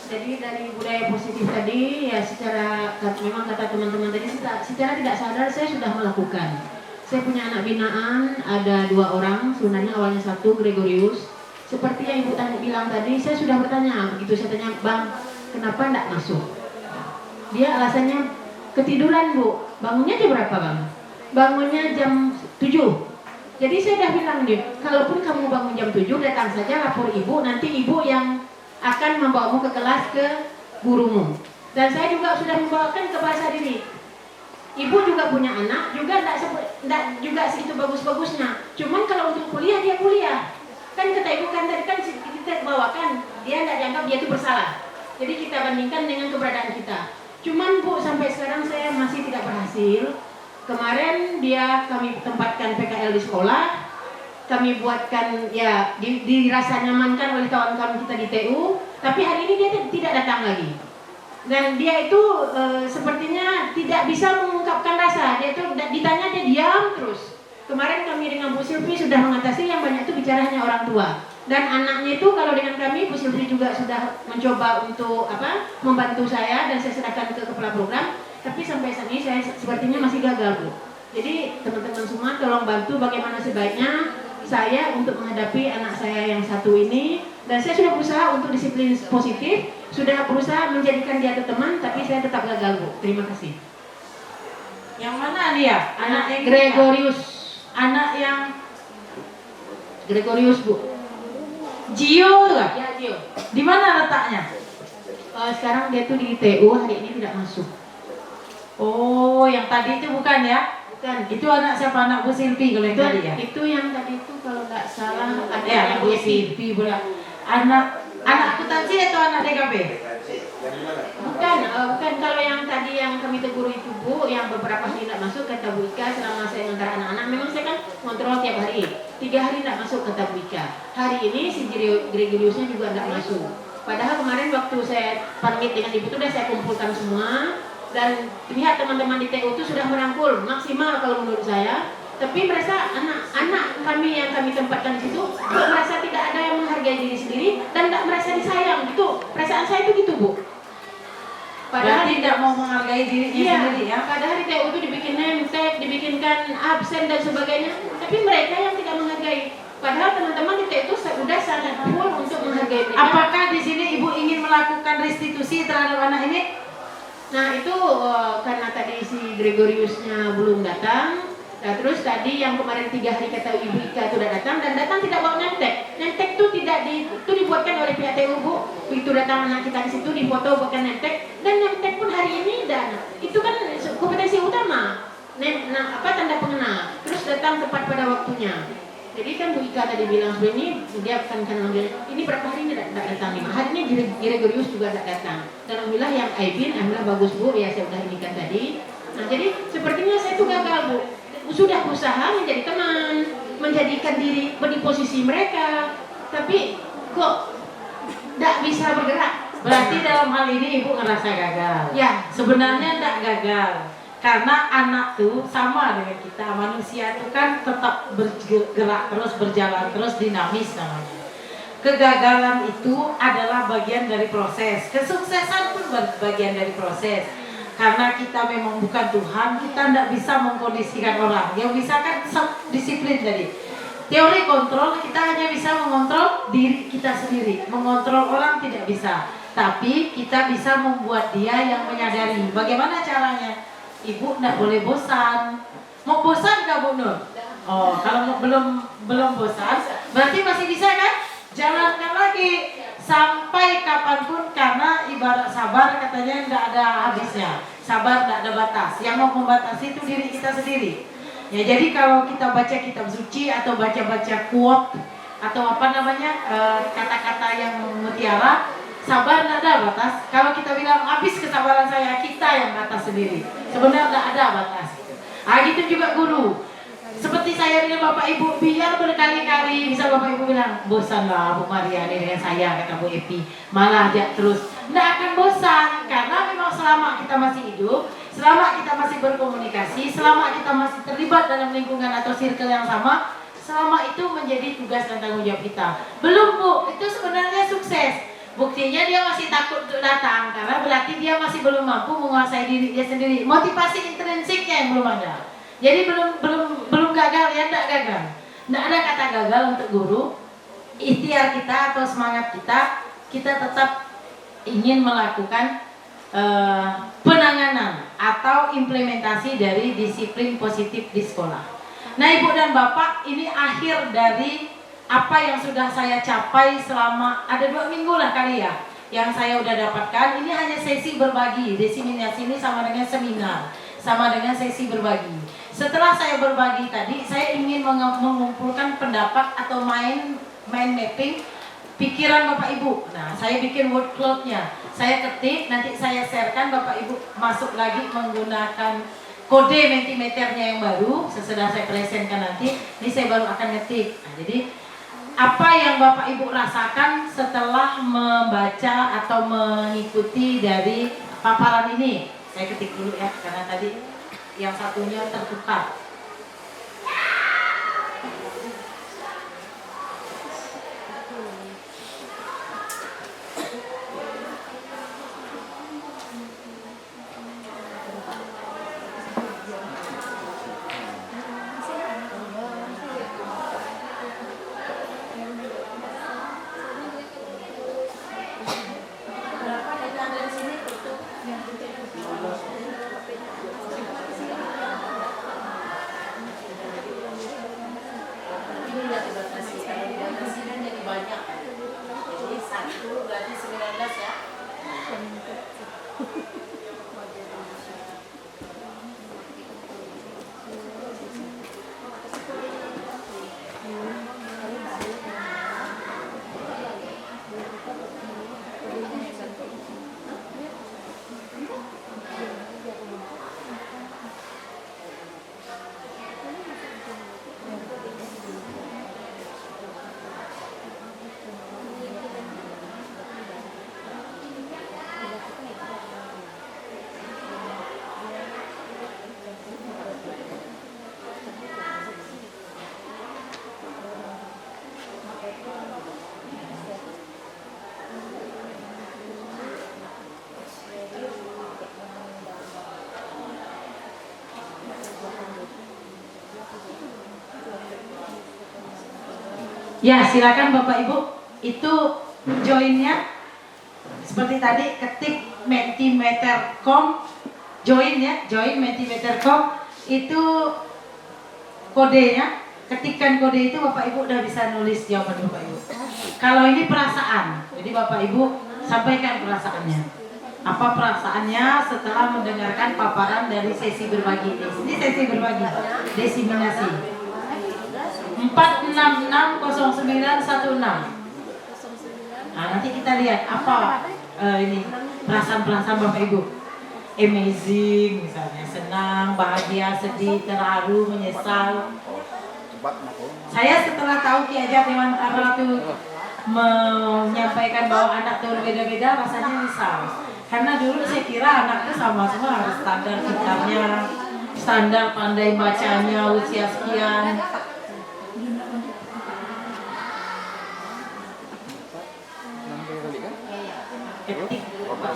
Jadi dari budaya positif tadi ya secara memang kata teman-teman tadi secara tidak sadar saya sudah melakukan. Saya punya anak binaan ada 2 orang, sebenarnya awalnya 1 Gregorius. Seperti yang Ibu tadi bilang tadi, saya sudah bertanya begitu saya tanya, "Bang, kenapa enggak masuk?" Dia alasannya ketiduran Bu. Bangunnya jam berapa Bang? Bangunnya jam 7. Jadi saya udah bilang dia, kalaupun kamu bangun jam 7 datang saja lapor Ibu, nanti Ibu yang akan membawamu ke kelas ke gurumu. Dan saya juga sudah membawakan ke bahasa diri. Ibu juga punya anak, juga enggak juga segitu bagus-bagusnya. Cuman kalau untuk kuliah dia kuliah. Kan kata Ibu kan tadi kan kita bawakan, dia enggak dianggap dia itu bersalah. Jadi kita bandingkan dengan keberadaan kita. Cuman Bu sampai sekarang saya masih tidak berhasil. Kemarin kami tempatkan PKL di sekolah, kami buatkan ya dirasa nyamankan oleh kawan-kawan kita di TU, tapi hari ini dia tidak datang lagi. Dan dia itu sepertinya tidak bisa mengungkapkan rasa. Dia itu ditanya dia diam terus. Kemarin kami dengan Bu Silvi sudah mengatasi yang banyak itu bicara hanya orang tua. Dan anaknya itu kalau dengan kami Bu Silvi juga sudah mencoba untuk membantu saya dan saya serahkan ke kepala program. Tapi sampai saat ini saya sepertinya masih gagal Bu. Jadi teman-teman semua tolong bantu bagaimana sebaiknya saya untuk menghadapi anak saya yang 1 ini. Dan saya sudah berusaha untuk disiplin positif, sudah berusaha menjadikan dia teman, tapi saya tetap gagal Bu. Terima kasih. Yang mana dia? Anak yang Gregorius. Anak yang Gregorius Bu. Gio tuh? Ya Gio. Di mana letaknya? Sekarang dia tuh di TU, hari ini tidak masuk. Oh, yang tadi itu bukan ya? Bukan. Itu anak siapa? Anak Bu Silvi kalau yang tadi ya? Itu yang tadi itu kalau nggak salah ada Ya, Bu Silvi bola. Anak akuntansi atau anak DKP? Bukan kalau yang tadi yang kami tegur itu Bu, yang beberapa hari tidak masuk kata Bu Ika selama saya mengantar anak-anak, memang saya kan kontrol tiap hari. 3 hari tidak masuk kata Bu Ika. Hari ini si Gregoriusnya juga tidak masuk. Padahal kemarin waktu saya pamit dengan Ibu itu sudah saya kumpulkan semua dan lihat teman-teman di TU itu sudah merangkul maksimal kalau menurut saya. Tapi merasa anak-anak kami yang kami tempatkan di situ merasa tidak ada yang menghargai diri sendiri dan tidak merasa disayang gitu. Perasaan saya itu gitu Bu. Padahal tidak mau menghargai dirinya sendiri ya. Padahal di TU itu dibikin nemtek, dibikinkan absen dan sebagainya. Tapi mereka yang tidak menghargai. Padahal teman-teman di TU itu sudah sangat full untuk menghargai mereka. Apakah di sini Ibu ingin melakukan restitusi terhadap anak ini? Nah itu karena tadi si Gregoriusnya belum datang. Nah terus tadi yang kemarin 3 hari kata Ibu Ika itu datang dan datang tidak bawa nemtek. Nemtek itu itu dibuatkan oleh pihak TU Bu. Begitu datang anak kita di situ difoto buatkan nemtek dan nemtek pun hari ini itu kan kompetensi utama. Tanda pengenal. Terus datang tepat pada waktunya. Jadi kan Bu Ika tadi bilang sebenarnya dia akan manggil ini berapa hari ini tidak datang 5 hari ini Gregorius juga tidak datang. Dan alhamdulillah yang Aibin alhamdulillah bagus Bu ya saya sudah indikan tadi. Nah jadi sepertinya saya itu gagal Bu. Sudah berusaha menjadi teman, menjadikan diri di posisi mereka, tapi kok tidak bisa bergerak. Berarti dalam hal ini Ibu ngerasa gagal. Ya, sebenarnya tidak gagal, karena anak tuh sama dengan kita manusia itu kan tetap bergerak terus, berjalan terus, dinamis namanya. Kegagalan itu adalah bagian dari proses. Kesuksesan pun bagian dari proses. Karena kita memang bukan Tuhan, kita tidak bisa mengkondisikan orang. Yang bisa kan disiplin tadi. Teori kontrol, kita hanya bisa mengontrol diri kita sendiri. Mengontrol orang tidak bisa. Tapi kita bisa membuat dia yang menyadari. Bagaimana caranya? Ibu tidak boleh bosan. Mau bosan nggak Bu Nur? Oh, kalau belum bosan, berarti masih bisa kan? Jalankan lagi sampai kapanpun, karena ibarat sabar katanya tidak ada habisnya. Sabar tidak ada batas. Yang mau membatasi itu diri kita sendiri. Ya, jadi kalau kita baca kitab suci atau baca-baca quote atau apa namanya kata-kata yang mutiara, sabar tidak ada batas. Kalau kita bilang habis kesabaran saya, kita yang batas sendiri. Sebenarnya tidak ada batas. Ah, gitu juga guru. Seperti saya dengan Bapak Ibu, biar berkali-kali bisa Bapak Ibu bilang, bosanlah Bu Maria ini dengan saya, kata Bu Epi, malah ajak terus. Tidak akan bosan, karena memang selama kita masih hidup, selama kita masih berkomunikasi, selama kita masih terlibat dalam lingkungan atau circle yang sama, selama itu menjadi tugas dan tanggung jawab kita. Belum Bu, itu sebenarnya sukses. Buktinya dia masih takut untuk datang, karena berarti dia masih belum mampu menguasai diri dia sendiri. Motivasi intrinsiknya yang belum ada. Jadi belum gagal, ya tidak gagal. Tidak ada kata gagal untuk guru. Ikhtiar kita atau semangat kita tetap ingin melakukan penanganan atau implementasi dari disiplin positif di sekolah. Nah, Ibu dan Bapak, ini akhir dari apa yang sudah saya capai selama ada 2 minggu lah kali ya, yang saya udah dapatkan. Ini hanya sesi berbagi. Diseminasi ini sama dengan seminar, sama dengan sesi berbagi. Setelah saya berbagi tadi, saya ingin mengumpulkan pendapat atau mind mapping pikiran Bapak Ibu. Nah, saya bikin word cloud-nya. Saya ketik, nanti saya sharekan, Bapak Ibu masuk lagi menggunakan kode Mentimeternya yang baru. Sesudah saya presentkan nanti, ini saya baru akan ngetik. Nah, jadi apa yang Bapak Ibu rasakan setelah membaca atau mengikuti dari paparan ini? Saya ketik dulu ya, karena tadi yang satunya tertukar. Ya, silakan Bapak Ibu, itu joinnya seperti tadi, ketik mentimeter.com, join ya, join mentimeter.com, itu kodenya, ketikkan kode itu Bapak Ibu udah bisa nulis jawaban Bapak Ibu. Kalau ini perasaan, jadi Bapak Ibu sampaikan perasaannya. Apa perasaannya setelah mendengarkan paparan dari sesi berbagi ini? Ini sesi berbagi, desiminasi. 4660916. Nah, nanti kita lihat apa ini perasaan-perasaan Bapak Ibu. Amazing misalnya, senang, bahagia, sedih, terharu, menyesal. Saya setelah tahu Ki Hajar Dewantara itu menyampaikan bahwa anak itu berbeda-beda, rasanya menyesal. Karena dulu saya kira anak itu sama semua, harus standar pintarnya, standar pandai bacanya, usia sekian.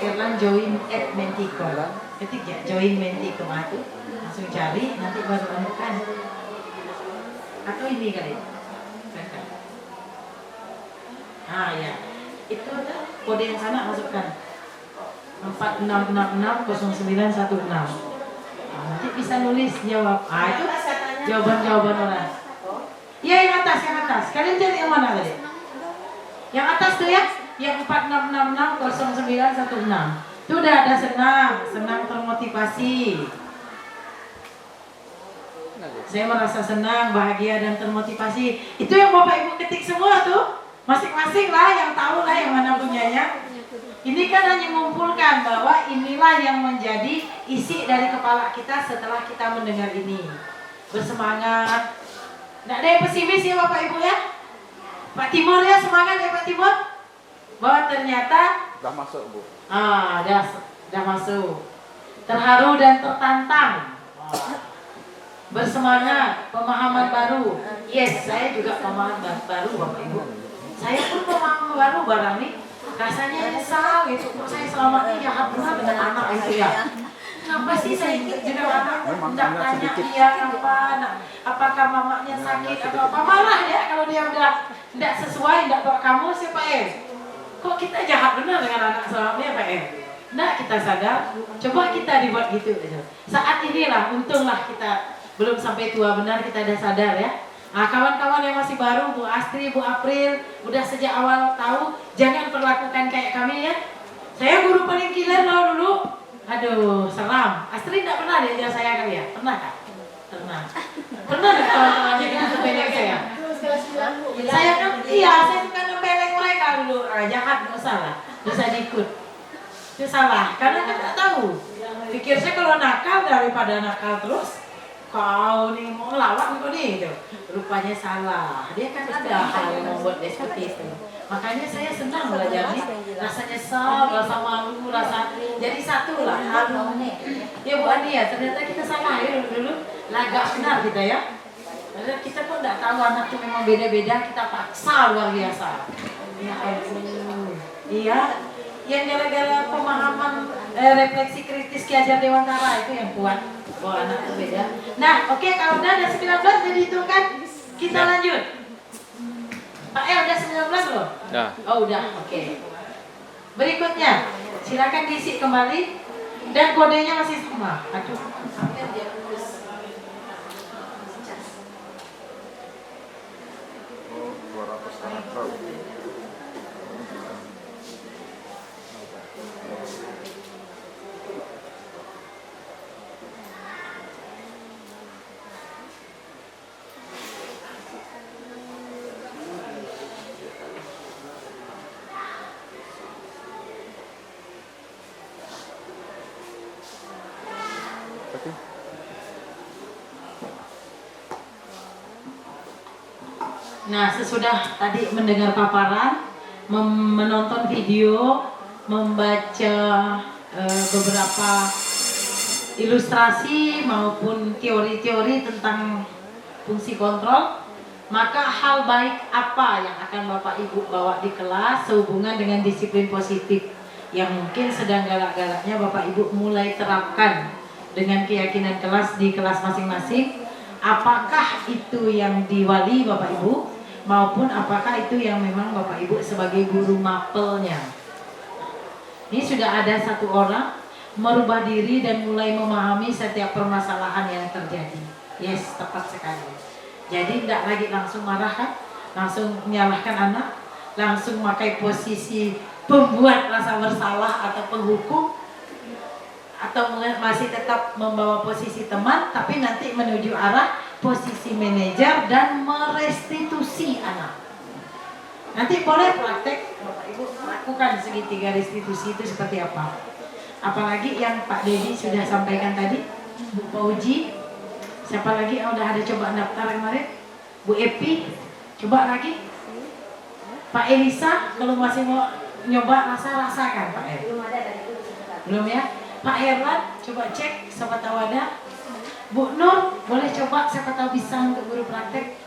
Erlan join at Mentikom. Ketik ya, join Mentikom itu. Langsung cari, nanti baru anukan. Atau ini kali. Ah ya, itu kode yang sana masukkan 46660916. Nanti bisa nulis jawab. Ah itu jawaban-jawaban orang. Iya yang atas. Kalian cari yang mana tadi? Yang atas tuh ya, yang 46660916. Itu udah ada senang termotivasi. Saya merasa senang, bahagia dan termotivasi. Itu yang Bapak Ibu ketik semua tuh. Masing-masing lah yang tahu lah yang mana punyanya. Ini kan hanya mengumpulkan bahwa inilah yang menjadi isi dari kepala kita setelah kita mendengar ini. Bersemangat. Nggak ada yang pesimis ya Bapak Ibu ya. Pak Timur ya, semangat ya Pak Timur. Bahwa ternyata Udah masuk Bu. Udah masuk. Terharu dan tertantang. Bersemangat, pemahaman baru. Yes, saya juga pemahaman baru Bapak Ibu. Saya pun pemahaman baru barang nih. Rasanya nyesal gitu. Kok saya selama ini jahat benar dengan anak itu ya. Kenapa sih saya ikut juga anak? Tidak tanya dia apa, apakah mamanya sakit atau apa. Malah ya kalau dia udah tidak sesuai, tidak bawa kamu sih Pak E. Kok kita jahat benar dengan anak suaminya Pak E? Nah kita sadar, coba kita dibuat gitu. Saat inilah, untunglah kita belum sampai tua benar, kita udah sadar ya. Nah kawan-kawan yang masih baru, Bu Astri, Bu April, udah sejak awal tahu, jangan perlakukan kayak kami ya. Saya guru paling killer loh dulu. Aduh, seram. Astri tidak pernah diajar saya kali ya? Pernah kan? Pernah. Pernah nggak kawan-kawannya kita nempeleng saya? Saya kan, iya, saya suka nempeleng mereka dulu. Jahat, nggak salah. Terus saya ikut. Itu salah, karena kan nggak tahu. Pikir saya kalau nakal daripada nakal terus, kau nih mau ngelawan kau nih gitu. Rupanya salah. Dia kan ada hal yang membuat dia seperti itu. Makanya saya senang belajar nih. Rasa nyesal, rasa malu, rasa jadi satu lah. Ya Bu Andi ya, ternyata kita sama ya dulu. Lagak benar kita ya. Karena kita pun nggak tahu anak itu memang beda-beda, kita paksa luar biasa. Ya ampun. Iya. Yang gara-gara pemahaman refleksi kritis Ki Hajar Dewantara itu yang kuat. Bahwa anak itu beda. Nah, oke, kalau udah ada 19 jadi itu kan kita lanjut. Pak El udah 19 loh? Ya. Oh udah, oke. Berikutnya, silakan diisi kembali dan kodenya masih sama. Aduh, hampir dia lulus. Oh, 200 meter. Nah, sesudah tadi mendengar paparan, menonton video, membaca beberapa ilustrasi maupun teori-teori tentang fungsi kontrol, maka hal baik apa yang akan Bapak Ibu bawa di kelas sehubungan dengan disiplin positif yang mungkin sedang galak-galaknya Bapak Ibu mulai terapkan dengan keyakinan kelas di kelas masing-masing. Apakah itu yang diwali Bapak Ibu maupun apakah itu yang memang Bapak Ibu sebagai guru mapelnya. Ini sudah ada satu orang merubah diri dan mulai memahami setiap permasalahan yang terjadi. Yes, tepat sekali. Jadi tidak lagi langsung marah kan, langsung menyalahkan anak, langsung memakai posisi pembuat rasa bersalah atau penghukum, atau masih tetap membawa posisi teman tapi nanti menuju arah posisi manajer dan merestitusi anak. Nanti boleh praktek Bapak Ibu lakukan segitiga restitusi itu seperti apa. Apalagi yang Pak Dedi sudah sampaikan tadi, Bu Pauji, siapa lagi yang udah ada coba daftar kemarin? Bu Epi, coba lagi. Pak Elisa, kalau masih mau nyoba rasakan Pak Er. Belum ya? Pak Herlan, coba cek, siapa tahu ada. Bu Nur, boleh coba, siapa tahu bisa untuk guru praktek.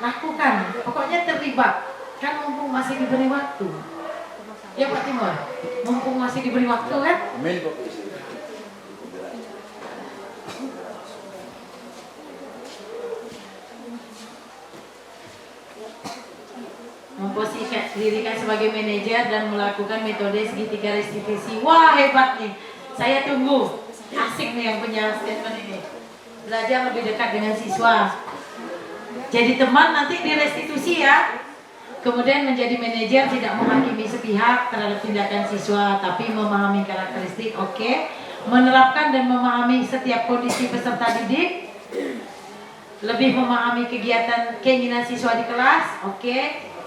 Lakukan, pokoknya terlibat. Kan mumpung masih diberi waktu. Ya Pak Timur, mumpung masih diberi waktu kan? Amin Bu. Memposisikan dirikan sebagai manajer dan melakukan metode segitiga restitusi. Wah hebat nih, saya tunggu. Asik nih yang punya statement ini. Belajar lebih dekat dengan siswa. Jadi teman nanti direstitusi ya. Kemudian menjadi manajer tidak menghakimi sepihak terhadap tindakan siswa, tapi memahami karakteristik, oke. Menerapkan dan memahami setiap kondisi peserta didik. Lebih memahami kegiatan keinginan siswa di kelas, oke.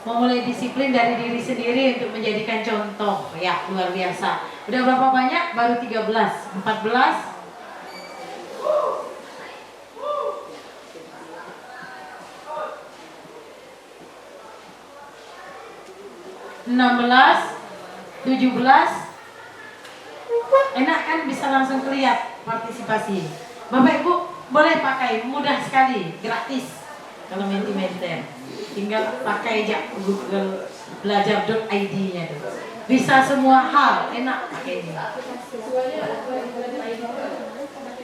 Memulai disiplin dari diri sendiri untuk menjadikan contoh. Ya, luar biasa. Udah berapa banyak? Baru 13, 14. 16, 17, enak kan, bisa langsung kelihatan partisipasi. Bapak Ibu boleh pakai, mudah sekali, gratis. Kalau Mentimeter, tinggal pakai aja Google belajar.id-nya tuh. Bisa semua hal, enak pakai ini.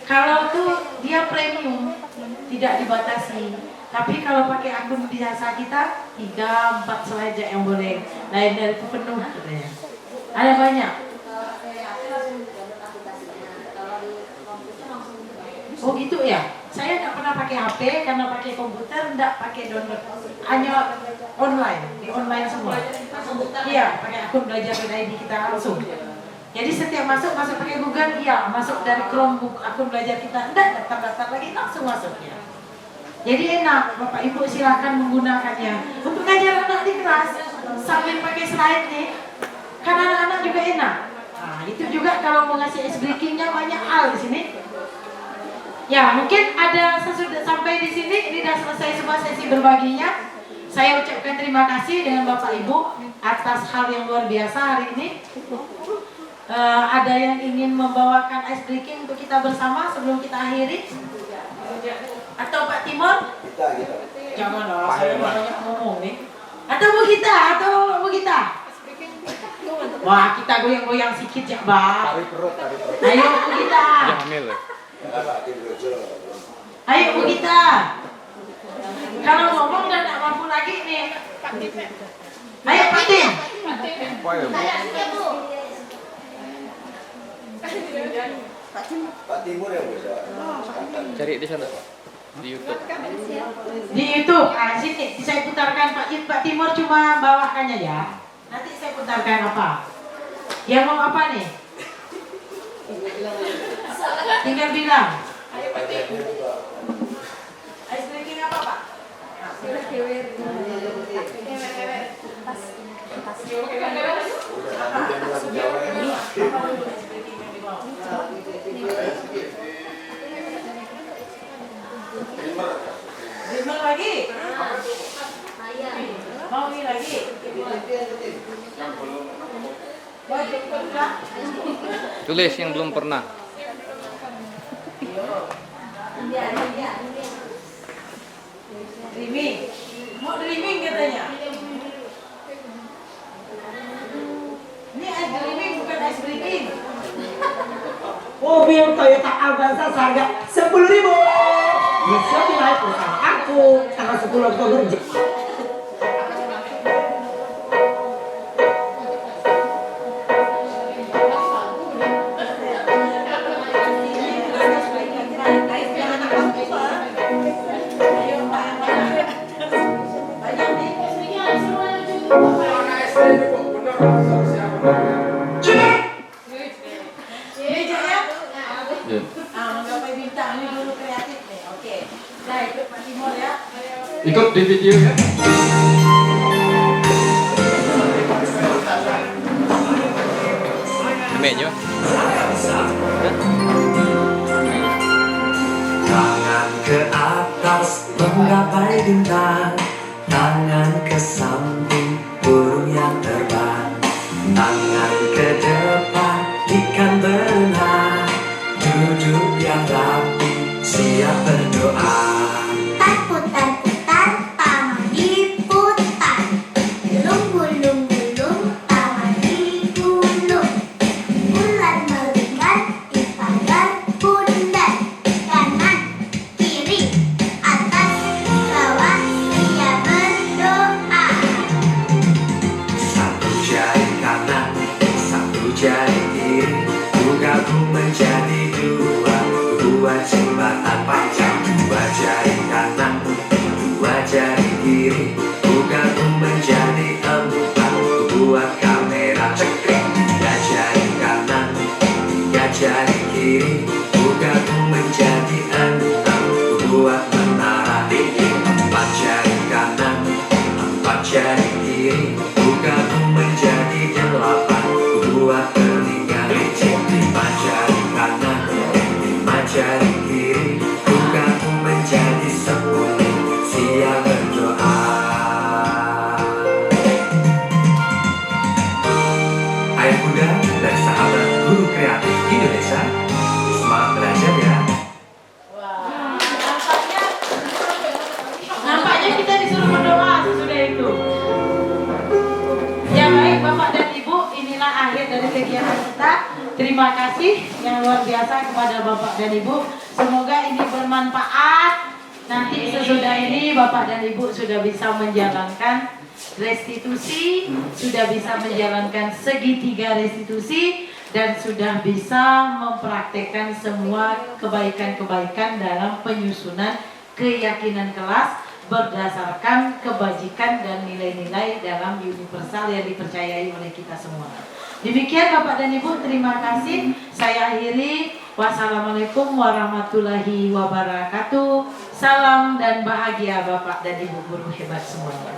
Kalau tuh dia premium, tidak dibatasi. Tapi kalau pakai akun biasa kita 3-4 slide aja yang boleh, lain dari itu penuh katanya. Ada banyak. Oh gitu ya. Saya nggak pernah pakai HP karena pakai komputer, nggak pakai download, hanya online, di online semua. Iya, pakai akun belajar.id kita langsung. Jadi setiap masuk pakai Google, iya, masuk dari Chromebook akun belajar kita, enggak daftar lagi, langsung masuknya. Jadi enak, Bapak Ibu silahkan menggunakannya untuk ngajar anak di kelas sambil pakai slide nih, karena anak-anak juga enak. Nah, itu juga kalau mau ngasih ice breakingnya banyak hal di sini. Ya, mungkin ada sesudah sampai di sini, ini sudah selesai semua sesi berbaginya. Saya ucapkan terima kasih dengan Bapak Ibu atas hal yang luar biasa hari ini. Ada yang ingin membawakan ice breaking untuk kita bersama sebelum kita akhiri? Atau Pak Timur? Jangan lah, saya banyak ngomong nih. Atau Bu Gita, Wah, kita goyang-goyang sedikit ya, Bang. Tarik perut. Ayo Bu Gita. Hamil ya. Ayo Bu Gita. Kalau ngomong dan tak mampu lagi nih. Ayo Pak Tim. Apa ya Bu? Pak Timur ya Bu? Cari di sana di YouTube. Di YouTube, sini saya putarkan Pak Timur, cuma bawahkannya ya. Nanti saya putarkan apa? Yang mau apa nih? Tinggal bilang. Ayo Pak Timur. Ice breaking apa Pak? Lima lagi? Mau ini lagi? Tulis yang belum pernah. Dreaming. Mau dreaming katanya. Ini ice dreaming bukan ice breaking. Mobil Toyota Avanza seharga 10.000 bisa nilai perusahaan aku tanggal 10 Oktober. Ikut di video ya. Meja. Tangan ke atas menggapai bintang, tangan ke samping burung yang terbang, tangan ke depan ikan berenang, duduk yang rapi siap berdoa. Putar-putar, tangan diputar. Gulung-gulung-gulung, tangan diputar. ku menjadi dua, buat jembatan panjang, dua jari kanan, dua jari kiri, bukan ku menjadi empat, buat kamera cekring, tiga jari kanan, tiga jari kiri, bukan ku menjadi enam, buat menara tinggi, empat jari kanan, empat jari kiri, bukan ku menjadi delapan, buat telinga licin, lima jari kanan, lima jari kiri, bukan ku menjadi 10, siap berdoa. Ayah Bunda dan sahabat guru kreatif Indonesia, semangat belajar ya. Nampaknya kita disuruh berdoa sesudah itu. Ya baik Bapak dan Ibu, inilah akhir dari kegiatan kita. Terima kasih yang luar biasa kepada Bapak dan Ibu. Semoga ini bermanfaat. Nanti sesudah ini Bapak dan Ibu sudah bisa menjalankan restitusi, sudah bisa menjalankan segitiga restitusi, dan sudah bisa mempraktekkan semua kebaikan-kebaikan dalam penyusunan keyakinan kelas berdasarkan kebajikan dan nilai-nilai dalam universal yang dipercayai oleh kita semua. Demikian Bapak dan Ibu, terima kasih. Saya akhiri. Wassalamualaikum warahmatullahi wabarakatuh. Salam dan bahagia Bapak dan Ibu guru hebat semuanya.